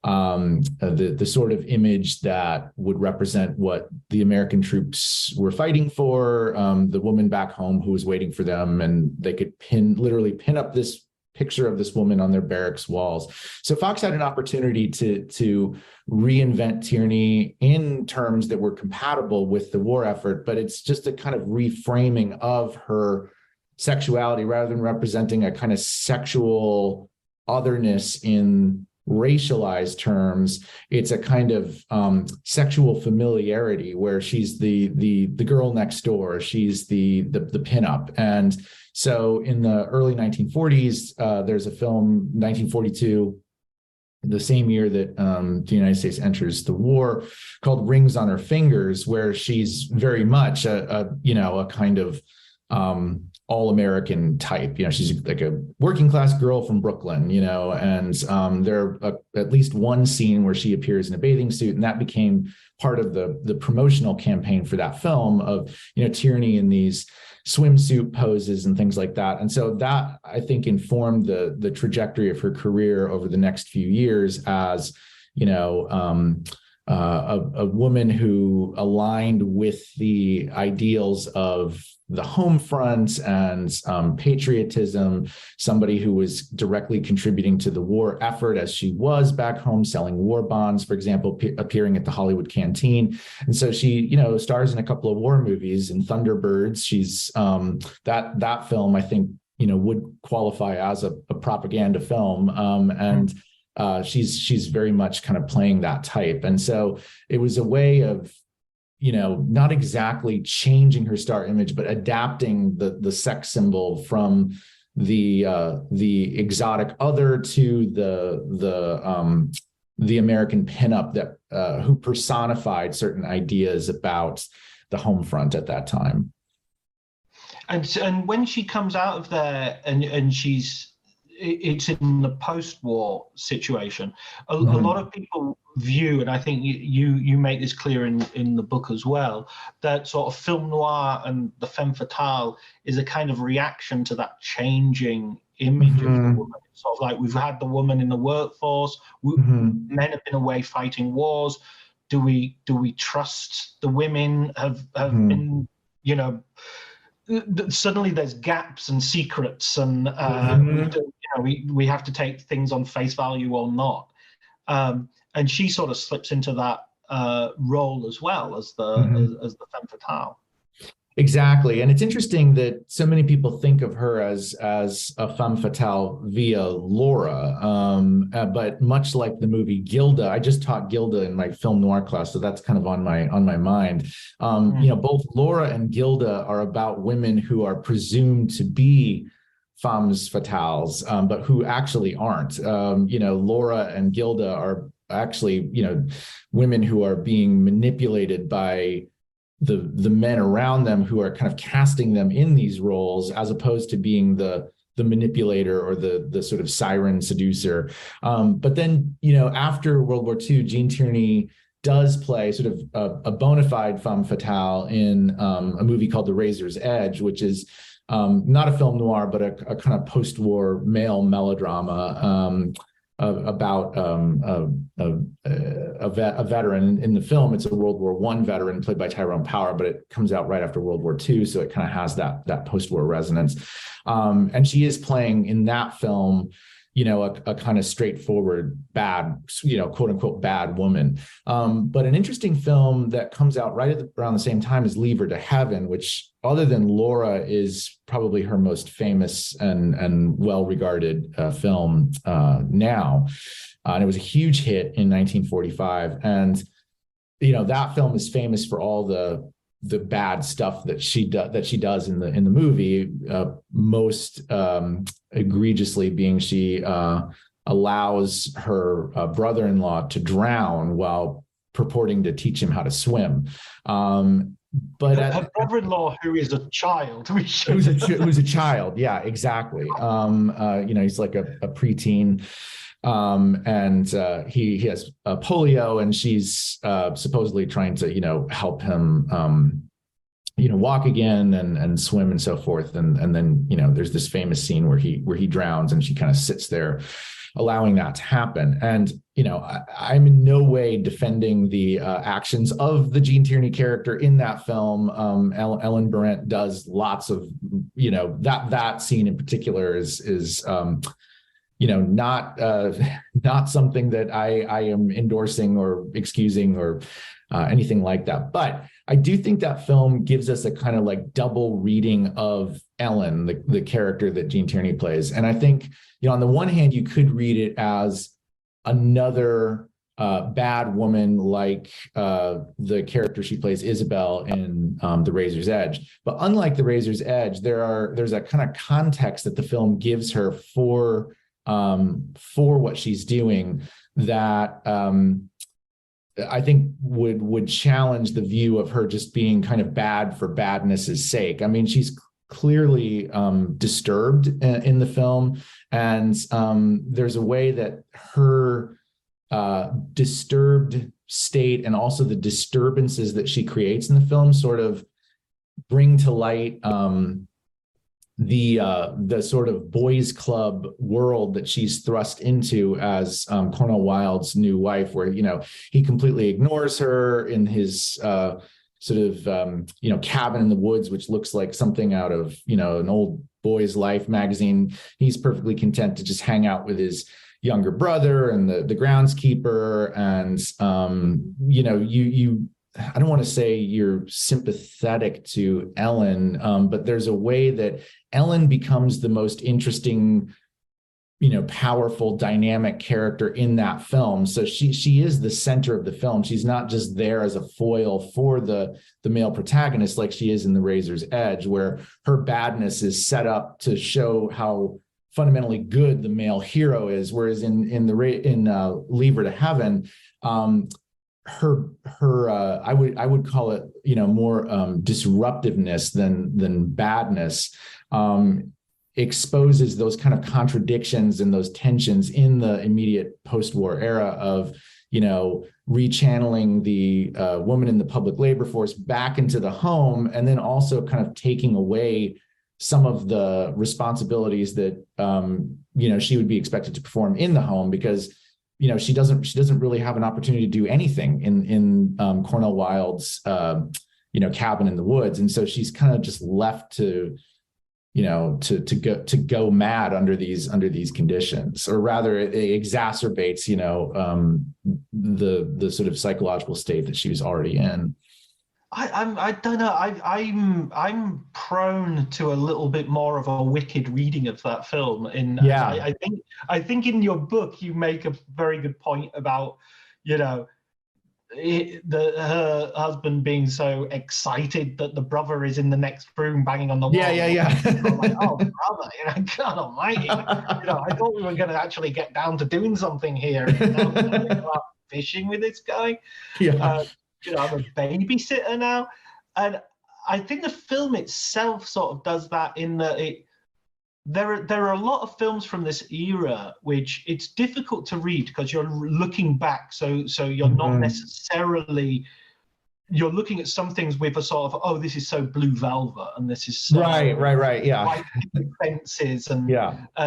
the sort of image that would represent what the American troops were fighting for, the woman back home who was waiting for them, and they could literally pin up this picture of this woman on their barracks walls. So Fox had an opportunity to reinvent Tierney in terms that were compatible with the war effort, but it's just a kind of reframing of her sexuality rather than representing a kind of sexual otherness in racialized terms. It's a kind of sexual familiarity where she's the girl next door, she's the pinup. And so in the early 1940s, there's a film, 1942, the same year that the United States enters the war, called Rings on Her Fingers, where she's very much a kind of all-American type. She's like a working class girl from Brooklyn, and there at least one scene where she appears in a bathing suit, and that became part of the promotional campaign for that film of, Tierney in these swimsuit poses and things like that. And so that, I think, informed the trajectory of her career over the next few years as, a woman who aligned with the ideals of the home front and patriotism, somebody who was directly contributing to the war effort as she was back home, selling war bonds, for example, appearing at the Hollywood Canteen. And so she, stars in a couple of war movies. In Thunderbirds, she's that film, I think, would qualify as a propaganda film. She's very much kind of playing that type. And so it was a way of, not exactly changing her star image, but adapting the sex symbol from the exotic other to the American pinup that who personified certain ideas about the home front at that time. And when she comes out of there and it's in the post-war situation. A lot of people view, and I think you make this clear in the book as well, that sort of film noir and the femme fatale is a kind of reaction to that changing image of the woman. It's sort of like we've had the woman in the workforce, men have been away fighting wars. Do we trust the women have been, suddenly there's gaps and secrets, and we have to take things on face value or not. And she sort of slips into that role as well as the femme fatale. Exactly. And it's interesting that so many people think of her as a femme fatale via Laura. But much like the movie Gilda, I just taught Gilda in my film noir class, so that's kind of on my mind. Both Laura and Gilda are about women who are presumed to be femmes fatales, but who actually aren't. Laura and Gilda are actually, women who are being manipulated by the men around them who are kind of casting them in these roles, as opposed to being the manipulator or the sort of siren seducer. But then, after World War II, Gene Tierney does play sort of a bona fide femme fatale in a movie called The Razor's Edge, which is not a film noir, but a kind of post-war male melodrama about a veteran. In the film, it's a World War I veteran played by Tyrone Power, but it comes out right after World War II, so it kind of has that post-war resonance. And she is playing in that film, a kind of straightforward, bad, quote unquote, bad woman. But an interesting film that comes out around the same time is Leave Her to Heaven, which, other than Laura, is probably her most famous and well-regarded film now. And it was a huge hit in 1945. And, that film is famous for all the bad stuff that she does in the movie, most egregiously being she allows her brother-in-law to drown while purporting to teach him how to swim. But her brother-in-law, who is a child, who's a child, yeah, exactly. He's like a preteen. And he has polio, and she's supposedly trying to, help him walk again and swim and so forth. And then, there's this famous scene where he drowns, and she kind of sits there allowing that to happen. And, I'm in no way defending the actions of the Gene Tierney character in that film. Ellen Barrett does lots of, that scene in particular is not something that I am endorsing or excusing or anything like that. But I do think that film gives us a kind of like double reading of Ellen, the character that Gene Tierney plays. And I think, on the one hand, you could read it as another bad woman like the character she plays, Isabel, in The Razor's Edge. But unlike The Razor's Edge, there's a kind of context that the film gives her for what she's doing that I think would challenge the view of her just being kind of bad for badness's sake. I mean, she's clearly disturbed in the film, and there's a way that her disturbed state and also the disturbances that she creates in the film sort of bring to light the sort of boys club world that she's thrust into as Cornel Wilde's new wife, where, he completely ignores her in his sort of, cabin in the woods, which looks like something out of, an old boy's life magazine. He's perfectly content to just hang out with his younger brother and the groundskeeper. And, I don't want to say you're sympathetic to Ellen, but there's a way that Ellen becomes the most interesting, powerful, dynamic character in that film. So she is the center of the film. She's not just there as a foil for the male protagonist like she is in The Razor's Edge, where her badness is set up to show how fundamentally good the male hero is. Whereas in Leave Her to Heaven, I would call it, more disruptiveness than badness, exposes those kind of contradictions and those tensions in the immediate post-war era of, rechanneling the woman in the public labor force back into the home, and then also kind of taking away some of the responsibilities that, she would be expected to perform in the home, because she doesn't really have an opportunity to do anything in Cornel Wilde's cabin in the woods, and so she's kind of just left to go mad under these conditions, or rather, it exacerbates the sort of psychological state that she was already in. I don't know. I'm prone to a little bit more of a wicked reading of that film. I think in your book you make a very good point about her husband being so excited that the brother is in the next room banging on the wall. Yeah. I'm like, oh, brother, God almighty! I thought we were going to actually get down to doing something here. Fishing with this guy. Yeah. I'm a babysitter now. And I think the film itself sort of does that in that there are a lot of films from this era which it's difficult to read because you're looking back. So you're not necessarily, you're looking at some things with a sort of, oh, this is so Blue Velvet, and this is so right, yeah, white fences and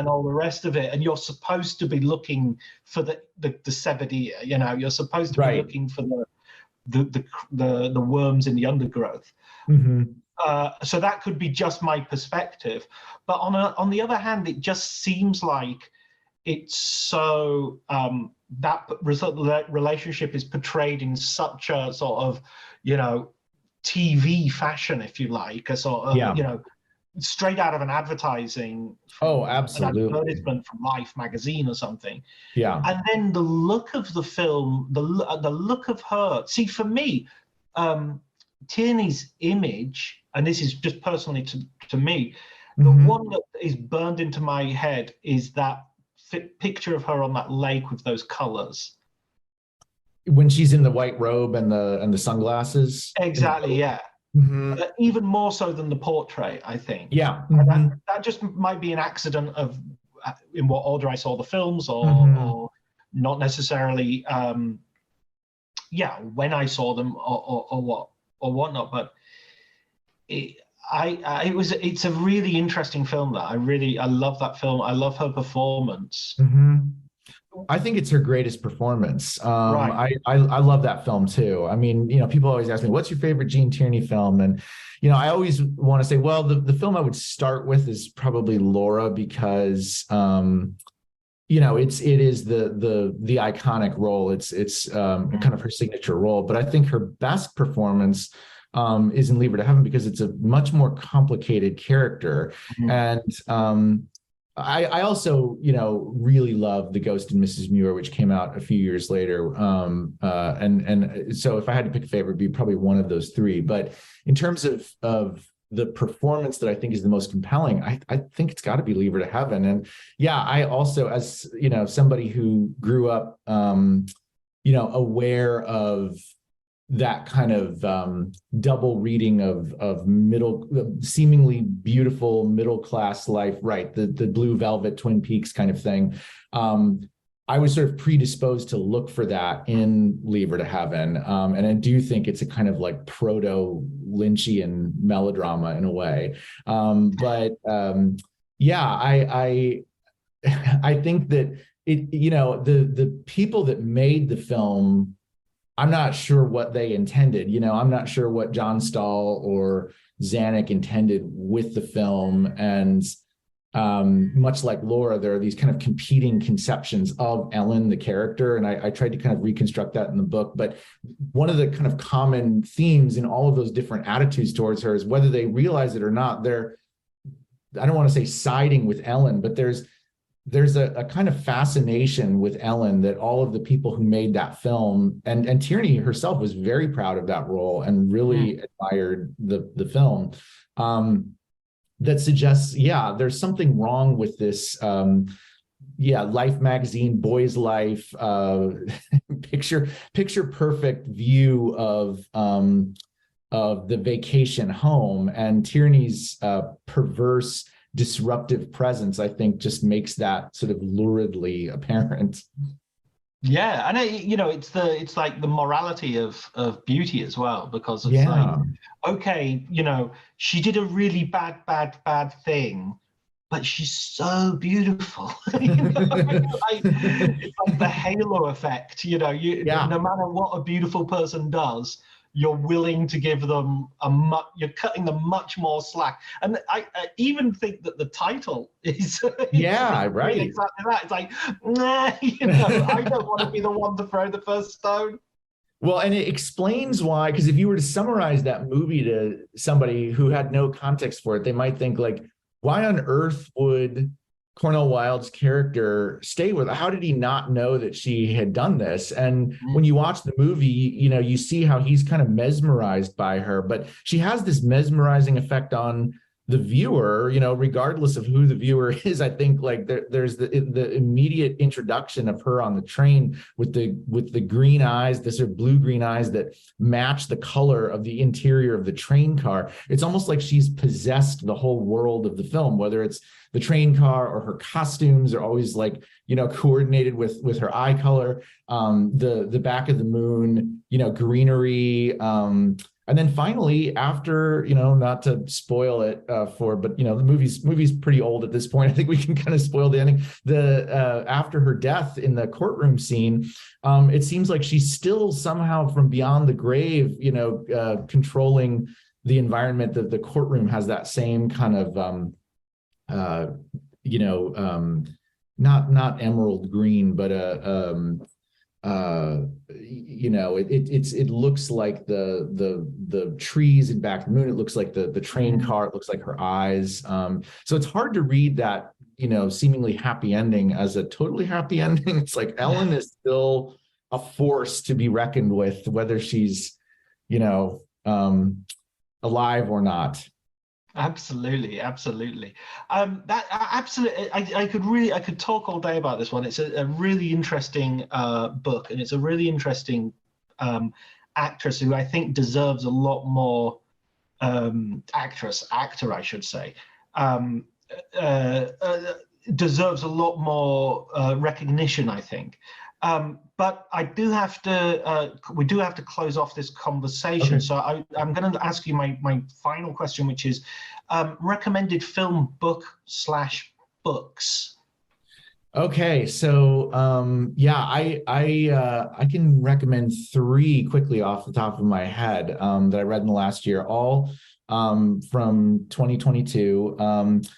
all the rest of it, and you're supposed to be looking for the Severdea, you're supposed to be looking for the worms in the undergrowth. So that could be just my perspective, but on the other hand, it just seems like it's so that relationship is portrayed in such a sort of TV fashion, if you like, a sort of straight out of an advertising. Absolutely. An advertisement from Life magazine or something. Yeah. And then the look of the film, the look of her. See, for me, Tierney's image, and this is just personally to me, the one that is burned into my head is that picture of her on that lake with those colors. When she's in the white robe and the sunglasses. Exactly. Yeah. Even more so than the portrait, I think. Yeah. And that just might be an accident of in what order I saw the films, or not necessarily when I saw them or whatnot. But it's a really interesting film. That I love that film. I love her performance. I think it's her greatest performance. Right. I love that film too. I mean, people always ask me, what's your favorite Gene Tierney film? And, I always want to say, well, the film I would start with is probably Laura, because, it is the iconic role. It's kind of her signature role. But I think her best performance is in Leave Her to Heaven, because it's a much more complicated character. And I also, really love The Ghost and Mrs. Muir, which came out a few years later. And so if I had to pick a favorite, it'd be probably one of those three. But in terms of the performance that I think is the most compelling, I think it's got to be Leave Her to Heaven. And yeah, I also, as somebody who grew up, aware of that kind of double reading of seemingly beautiful middle class life, right? The Blue Velvet, Twin Peaks kind of thing. I was sort of predisposed to look for that in Leave Her to Heaven, and I do think it's a kind of like proto-Lynchian melodrama in a way. I think that the people that made the film, I'm not sure what they intended. I'm not sure what John Stahl or Zanuck intended with the film. And much like Laura, there are these kind of competing conceptions of Ellen, the character. And I tried to kind of reconstruct that in the book. But one of the kind of common themes in all of those different attitudes towards her is, whether they realize it or not, I don't want to say siding with Ellen, but there's a kind of fascination with Ellen that all of the people who made that film, and Tierney herself was very proud of that role and really admired the film, that suggests, there's something wrong with this, Life magazine, boy's life, picture perfect view of the vacation home, and Tierney's perverse, disruptive presence, I think, just makes that sort of luridly apparent. Yeah, and it's like the morality of beauty as well, because it's like, okay, she did a really bad thing, but she's so beautiful. It's like the halo effect. No matter what a beautiful person does, you're willing to give them you're cutting them much more slack. And I even think that the title is right. Exactly that. It's like, I don't want to be the one to throw the first stone. Well, and it explains why, because if you were to summarize that movie to somebody who had no context for it, they might think like, why on earth would Cornel Wilde's character stay with her? How did he not know that she had done this? And when you watch the movie, you see how he's kind of mesmerized by her, but she has this mesmerizing effect on the viewer, regardless of who the viewer is. I think like there's the immediate introduction of her on the train with the green eyes, the sort of blue-green eyes that match the color of the interior of the train car. It's almost like she's possessed the whole world of the film, whether it's the train car or her costumes are always like, coordinated with her eye color, the back of the moon, greenery, and then finally, after, not to spoil it but the movie's pretty old at this point. I think we can kind of spoil the ending. After her death in the courtroom scene, it seems like she's still somehow from beyond the grave, controlling the environment. The courtroom has that same kind of, not emerald green, but it looks like the trees in Back to the Moon. It looks like the train car. It looks like her eyes. So it's hard to read that, seemingly happy ending as a totally happy ending. It's like Ellen is still a force to be reckoned with, whether she's, alive or not. Absolutely. I could talk all day about this one. It's a really interesting book, and it's a really interesting actress who I think deserves a lot more actor, I should say, deserves a lot more recognition, I think. But I do have to. We do have to close off this conversation. Okay. So I'm going to ask you my final question, which is recommended film, book / books. Okay, so I can recommend 3 quickly off the top of my head that I read in the last year, all from 2022.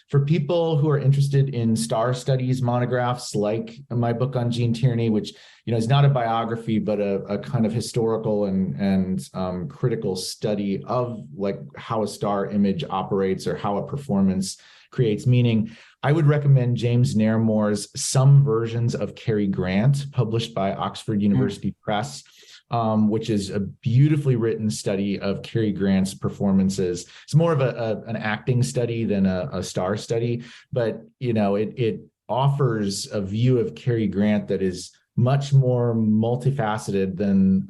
For people who are interested in star studies monographs, like my book on Gene Tierney, which is not a biography, but a kind of historical and critical study of like how a star image operates or how a performance creates meaning. I would recommend James Naremore's Some Versions of Cary Grant, published by Oxford University Press, which is a beautifully written study of Cary Grant's performances. It's more of an acting study than a star study, but it offers a view of Cary Grant that is much more multifaceted than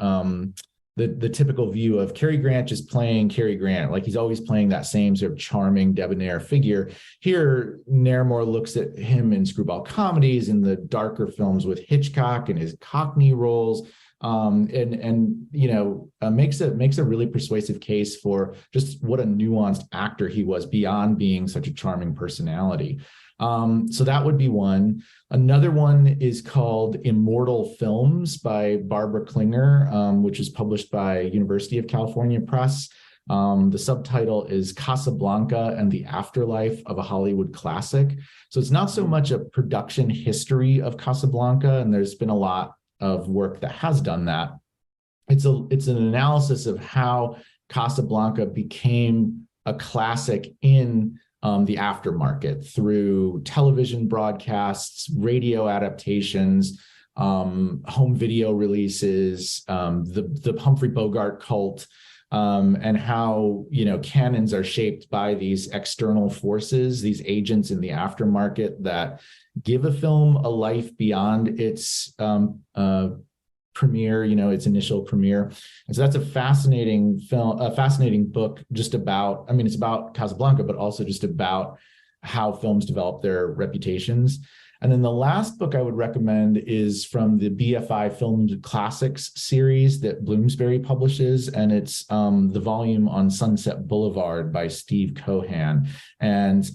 the typical view of Cary Grant just playing Cary Grant, like he's always playing that same sort of charming, debonair figure. Here, Naremore looks at him in screwball comedies, in the darker films with Hitchcock and his Cockney roles, makes a really persuasive case for just what a nuanced actor he was beyond being such a charming personality. So that would be one. Another one is called Immortal Films by Barbara Klinger, which is published by University of California Press. The subtitle is Casablanca and the Afterlife of a Hollywood Classic. So it's not so much a production history of Casablanca, and there's been a lot of work that has done that. It's an analysis of how Casablanca became a classic in the aftermarket through television broadcasts, radio adaptations, home video releases, the Humphrey Bogart cult, and how canons are shaped by these external forces, these agents in the aftermarket that give a film a life beyond its premiere, its initial premiere. And so that's a fascinating film, a fascinating book just about, it's about Casablanca, but also just about how films develop their reputations. And then the last book I would recommend is from the BFI Film Classics series that Bloomsbury publishes, and it's the volume on Sunset Boulevard by Steve Cohan. And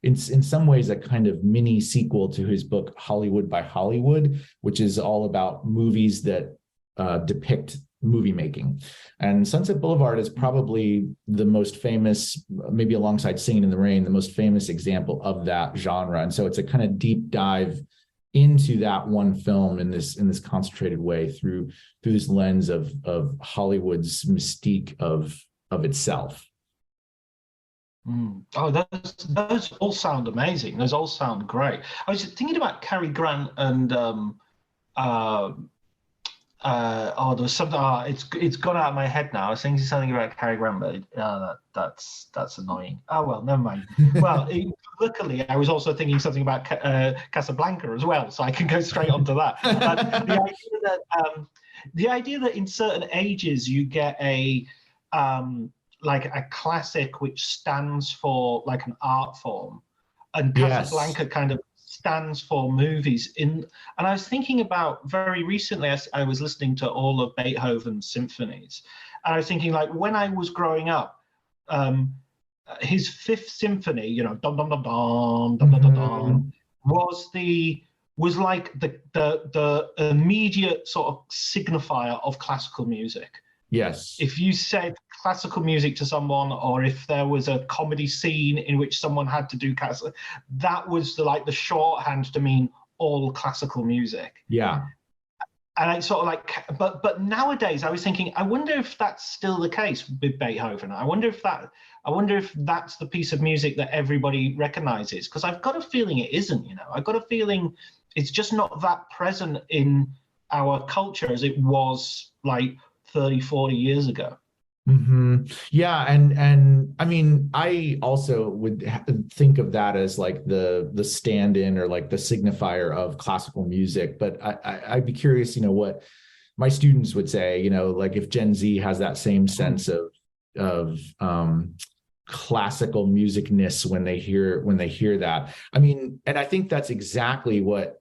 it's in some ways a kind of mini sequel to his book Hollywood by Hollywood, which is all about movies that depict movie making. And Sunset Boulevard is probably the most famous, maybe alongside Singing in the Rain, the most famous example of that genre. And so it's a kind of deep dive into that one film in this concentrated way through this lens of Hollywood's mystique of itself. Oh, those all sound amazing. Those all sound great. I was thinking about Cary Grant and there was something. It's gone out of my head now. I was thinking something about Cary Grant, but that's annoying. Oh well, never mind. Well, luckily, I was also thinking something about Casablanca as well, so I can go straight onto that. The idea that in certain ages you get a classic which stands for like an art form, and Casablanca kind of stands for movies and I was thinking about very recently, I was listening to all of Beethoven's symphonies, and I was thinking, like, when I was growing up, his Fifth Symphony, dum dum dum dum dum dum dum, was like the immediate sort of signifier of classical music. Yes. If you said classical music to someone, or if there was a comedy scene in which someone had to do classical, that was the shorthand to mean all classical music. Yeah. And I sort of but nowadays I was thinking, I wonder if that's still the case with Beethoven. I wonder if that's the piece of music that everybody recognizes, because I've got a feeling it isn't. I've got a feeling it's just not that present in our culture as it was 30, 40 years ago. Mm-hmm. Yeah, and I mean, I also would think of that as like the stand-in or like the signifier of classical music. But I'd be curious, what my students would say. Like if Gen Z has that same sense of classical musicness when they hear that. I mean, and I think that's exactly what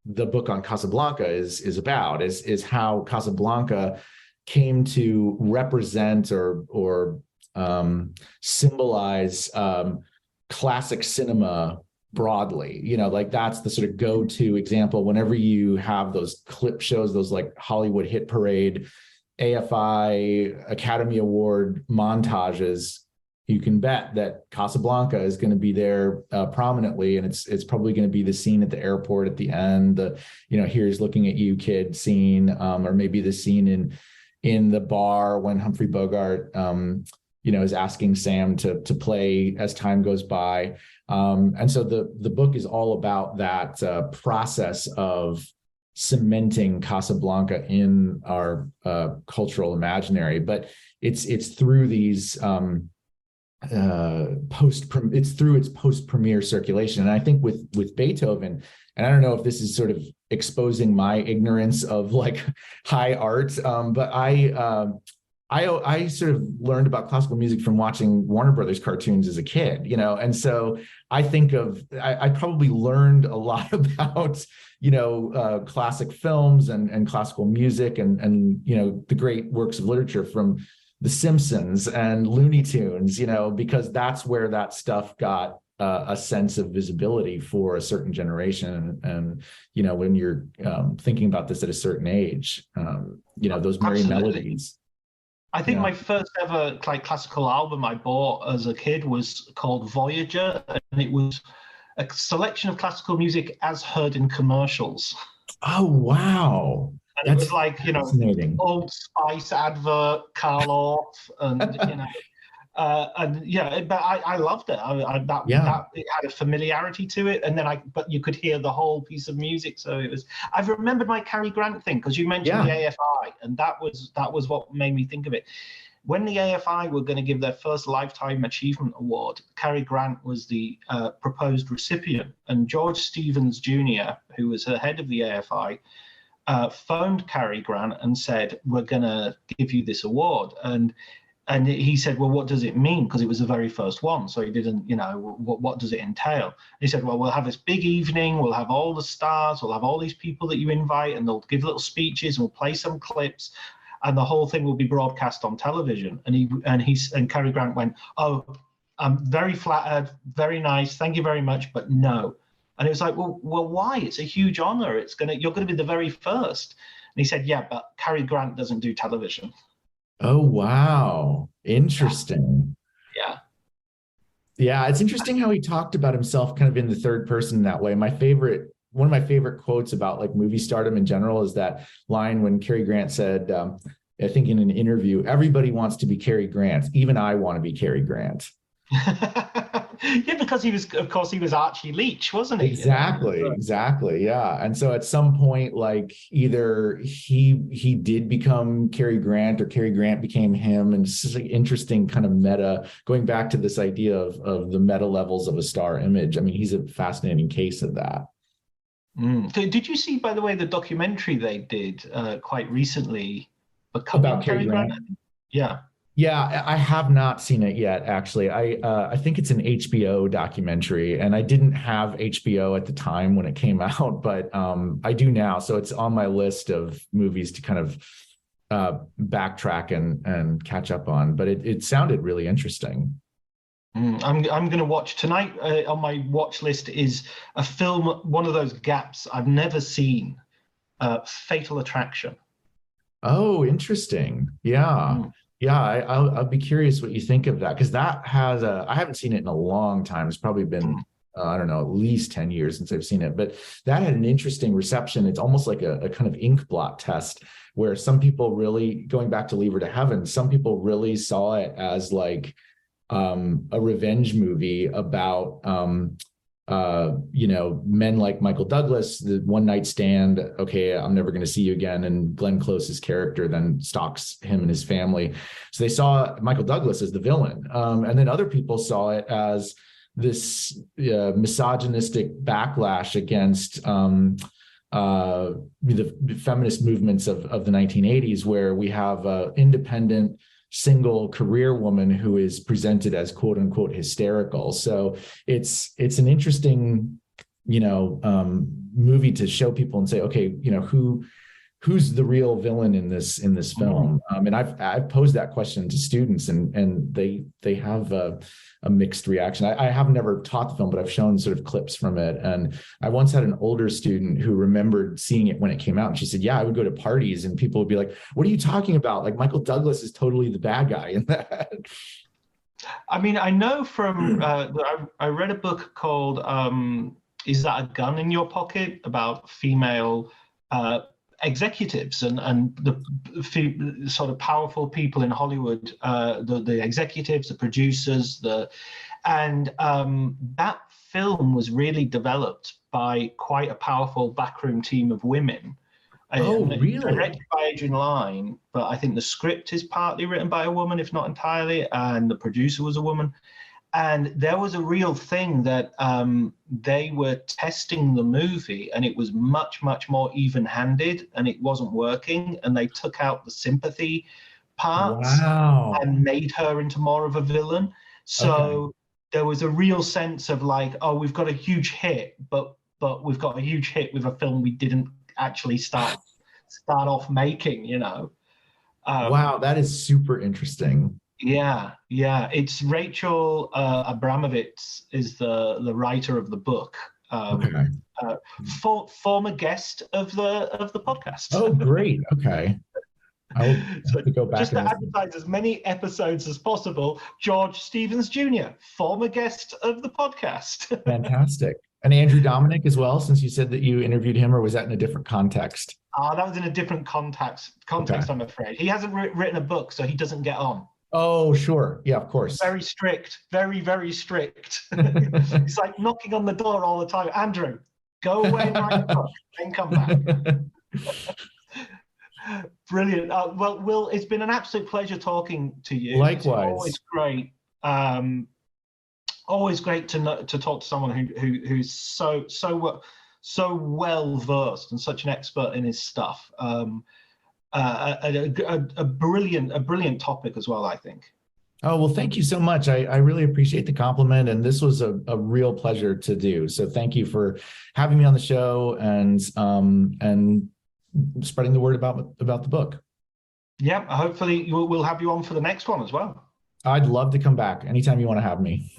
the book on Casablanca is about, is how Casablanca came to represent or symbolize classic cinema broadly. You know, like that's the sort of go-to example whenever you have those clip shows, those like Hollywood Hit Parade, AFI, Academy Award montages. You can bet that Casablanca is going to be there prominently, and it's probably going to be the scene at the airport at the end, the, you know, here's looking at you, kid scene, or maybe the scene in the bar when Humphrey Bogart, you know, is asking Sam to play as time goes by. And so the book is all about that process of cementing Casablanca in our cultural imaginary, but it's through these it's through its post-premiere circulation. And I think with Beethoven, and I don't know if this is sort of exposing my ignorance of like high art, but I sort of learned about classical music from watching Warner Brothers cartoons as a kid, you know, and so I think I probably learned a lot about, you know, classic films and classical music and, you know, the great works of literature from The Simpsons and Looney Tunes, you know, because that's where that stuff got a sense of visibility for a certain generation. And, you know, when you're thinking about this at a certain age, you know, those merry melodies. I think my first ever like classical album I bought as a kid was called Voyager, and it was a selection of classical music as heard in commercials. Oh, wow. And it was like, you know, Old Spice advert, Carl Orff, and, you know, and yeah, but I loved it. That it had a familiarity to it, and then but you could hear the whole piece of music. So it was. I've remembered my Cary Grant thing because you mentioned the AFI, and that was what made me think of it. When the AFI were going to give their first Lifetime Achievement Award, Cary Grant was the proposed recipient, and George Stevens Jr., who was the head of the AFI, phoned Cary Grant and said, "We're going to give you this award," and he said, "Well, what does it mean?" Because it was the very first one, so he didn't, you know, what does it entail? And he said, "Well, we'll have this big evening. We'll have all the stars. We'll have all these people that you invite, and they'll give little speeches, and we'll play some clips, and the whole thing will be broadcast on television." And Cary Grant went, "Oh, I'm very flattered, very nice, thank you very much, but no." And it was like, well, why? It's a huge honor. You're gonna be the very first. And he said, "Yeah, but Cary Grant doesn't do television." Oh, wow. Interesting. Yeah. Yeah. It's interesting how he talked about himself kind of in the third person that way. One of my favorite quotes about like movie stardom in general is that line when Cary Grant said, I think in an interview, "Everybody wants to be Cary Grant. Even I want to be Cary Grant." Yeah, because he was Archie Leach, wasn't he? Exactly. Yeah. And so at some point, like either he did become Cary Grant or Cary Grant became him. And it's just like interesting kind of meta, going back to this idea of the meta levels of a star image. I mean, he's a fascinating case of that. Did you see, by the way, the documentary they did quite recently about Cary Grant? Yeah, I have not seen it yet, actually. I think it's an HBO documentary, and I didn't have HBO at the time when it came out, but I do now. So it's on my list of movies to kind of backtrack and catch up on. But it sounded really interesting. I'm going to watch tonight. On my watch list is a film, one of those gaps I've never seen, Fatal Attraction. Oh, interesting. Yeah. Yeah, I'll be curious what you think of that, because that has I haven't seen it in a long time. It's probably been, I don't know, at least 10 years since I've seen it, but that had an interesting reception. It's almost like a kind of ink blot test where some people really, going back to Leave Her to Heaven, some people really saw it as like a revenge movie about, you know, men like Michael Douglas, the one night stand, okay, I'm never going to see you again. And Glenn Close's character then stalks him and his family. So they saw Michael Douglas as the villain. And then other people saw it as this misogynistic backlash against the feminist movements of the 1980s, where we have independent single career woman who is presented as quote unquote hysterical. So it's an interesting, you know, movie to show people and say, okay, who's the real villain in this film? And I've posed that question to students, and they have a mixed reaction. I have never taught the film, but I've shown sort of clips from it. And I once had an older student who remembered seeing it when it came out. And she said, yeah, I would go to parties and people would be like, what are you talking about? Like, Michael Douglas is totally the bad guy in that. I mean, I know from, I read a book called Is That a Gun in Your Pocket? About female executives and the sort of powerful people in Hollywood, the executives, the producers, and that film was really developed by quite a powerful backroom team of women. Oh, really? Directed by Adrian Lyne, but I think the script is partly written by a woman, if not entirely, and the producer was a woman. And there was a real thing that they were testing the movie, and it was much, much more even-handed, and it wasn't working. And they took out the sympathy parts and made her into more of a villain. So there was a real sense of like, oh, we've got a huge hit, but we've got a huge hit with a film we didn't actually start off making. Wow, that is super interesting. Yeah. It's Rachel Abramovitz is the writer of the book. Former guest of the podcast. Oh, great. Okay. I'll have to go back. Just to advertise as many episodes as possible, George Stevens Jr., former guest of the podcast. Fantastic. And Andrew Dominic as well, since you said that you interviewed him, or was that in a different context? That was in a different context, okay. I'm afraid. He hasn't written a book, so he doesn't get on. Oh, sure. Yeah, of course. Very strict. Very, very strict. He's like knocking on the door all the time. Andrew, go away and write a book, then come back. Brilliant. Well, Will, it's been an absolute pleasure talking to you. Likewise. It's always great. Always great to talk to someone who's so well versed and such an expert in his stuff. A brilliant topic as well, I think. Oh, well, thank you so much. I really appreciate the compliment, and this was a real pleasure to do. So thank you for having me on the show and spreading the word about the book. Yeah, hopefully we'll have you on for the next one as well. I'd love to come back anytime you want to have me.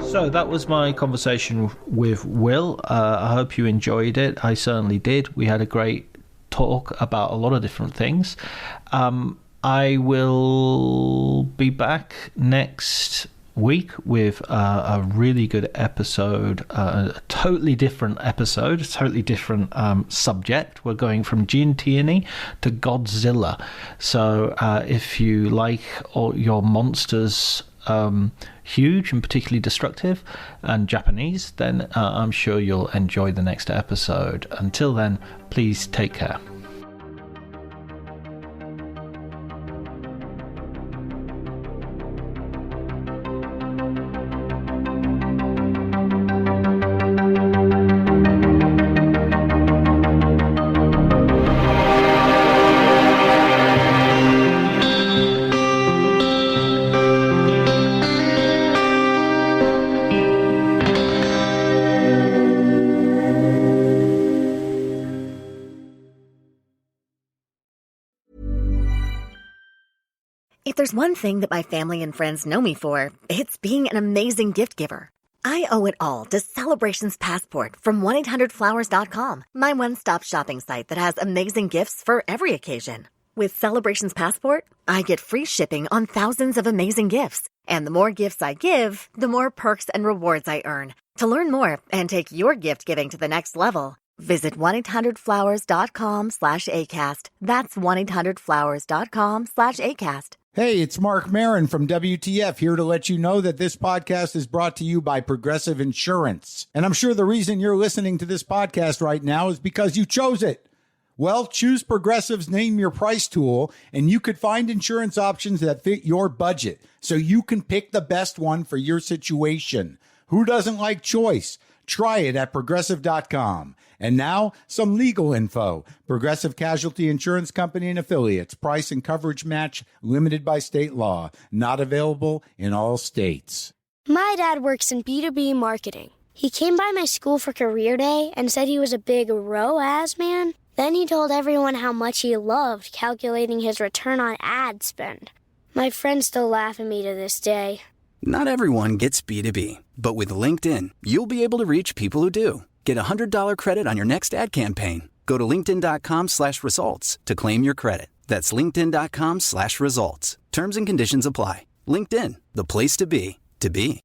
So that was my conversation with Will. I hope you enjoyed it. I certainly did. We had a great talk about a lot of different things. I will be back next week with a really good episode, a totally different episode, a totally different subject. We're going from Gene Tierney to Godzilla. So if you like all your monsters huge and particularly destructive and Japanese, then I'm sure you'll enjoy the next episode. Until then, please take care. If there's one thing that my family and friends know me for, it's being an amazing gift giver. I owe it all to Celebrations Passport from 1-800-Flowers.com, my one-stop shopping site that has amazing gifts for every occasion. With Celebrations Passport, I get free shipping on thousands of amazing gifts. And the more gifts I give, the more perks and rewards I earn. To learn more and take your gift giving to the next level, visit 1-800-Flowers.com/ACAST. That's 1-800-Flowers.com/ACAST. Hey, it's Mark Marin from WTF here to let you know that this podcast is brought to you by Progressive Insurance. And I'm sure the reason you're listening to this podcast right now is because you chose it. Well, choose Progressive's Name Your Price tool, and you could find insurance options that fit your budget, so you can pick the best one for your situation. Who doesn't like choice? Try it at Progressive.com. And now, some legal info. Progressive Casualty Insurance Company and Affiliates. Price and coverage match limited by state law. Not available in all states. My dad works in B2B marketing. He came by my school for career day and said he was a big ROAS man. Then he told everyone how much he loved calculating his return on ad spend. My friends still laugh at me to this day. Not everyone gets B2B, but with LinkedIn, you'll be able to reach people who do. Get a $100 credit on your next ad campaign. Go to linkedin.com/results to claim your credit. That's linkedin.com/results. Terms and conditions apply. LinkedIn, the place to be, to be.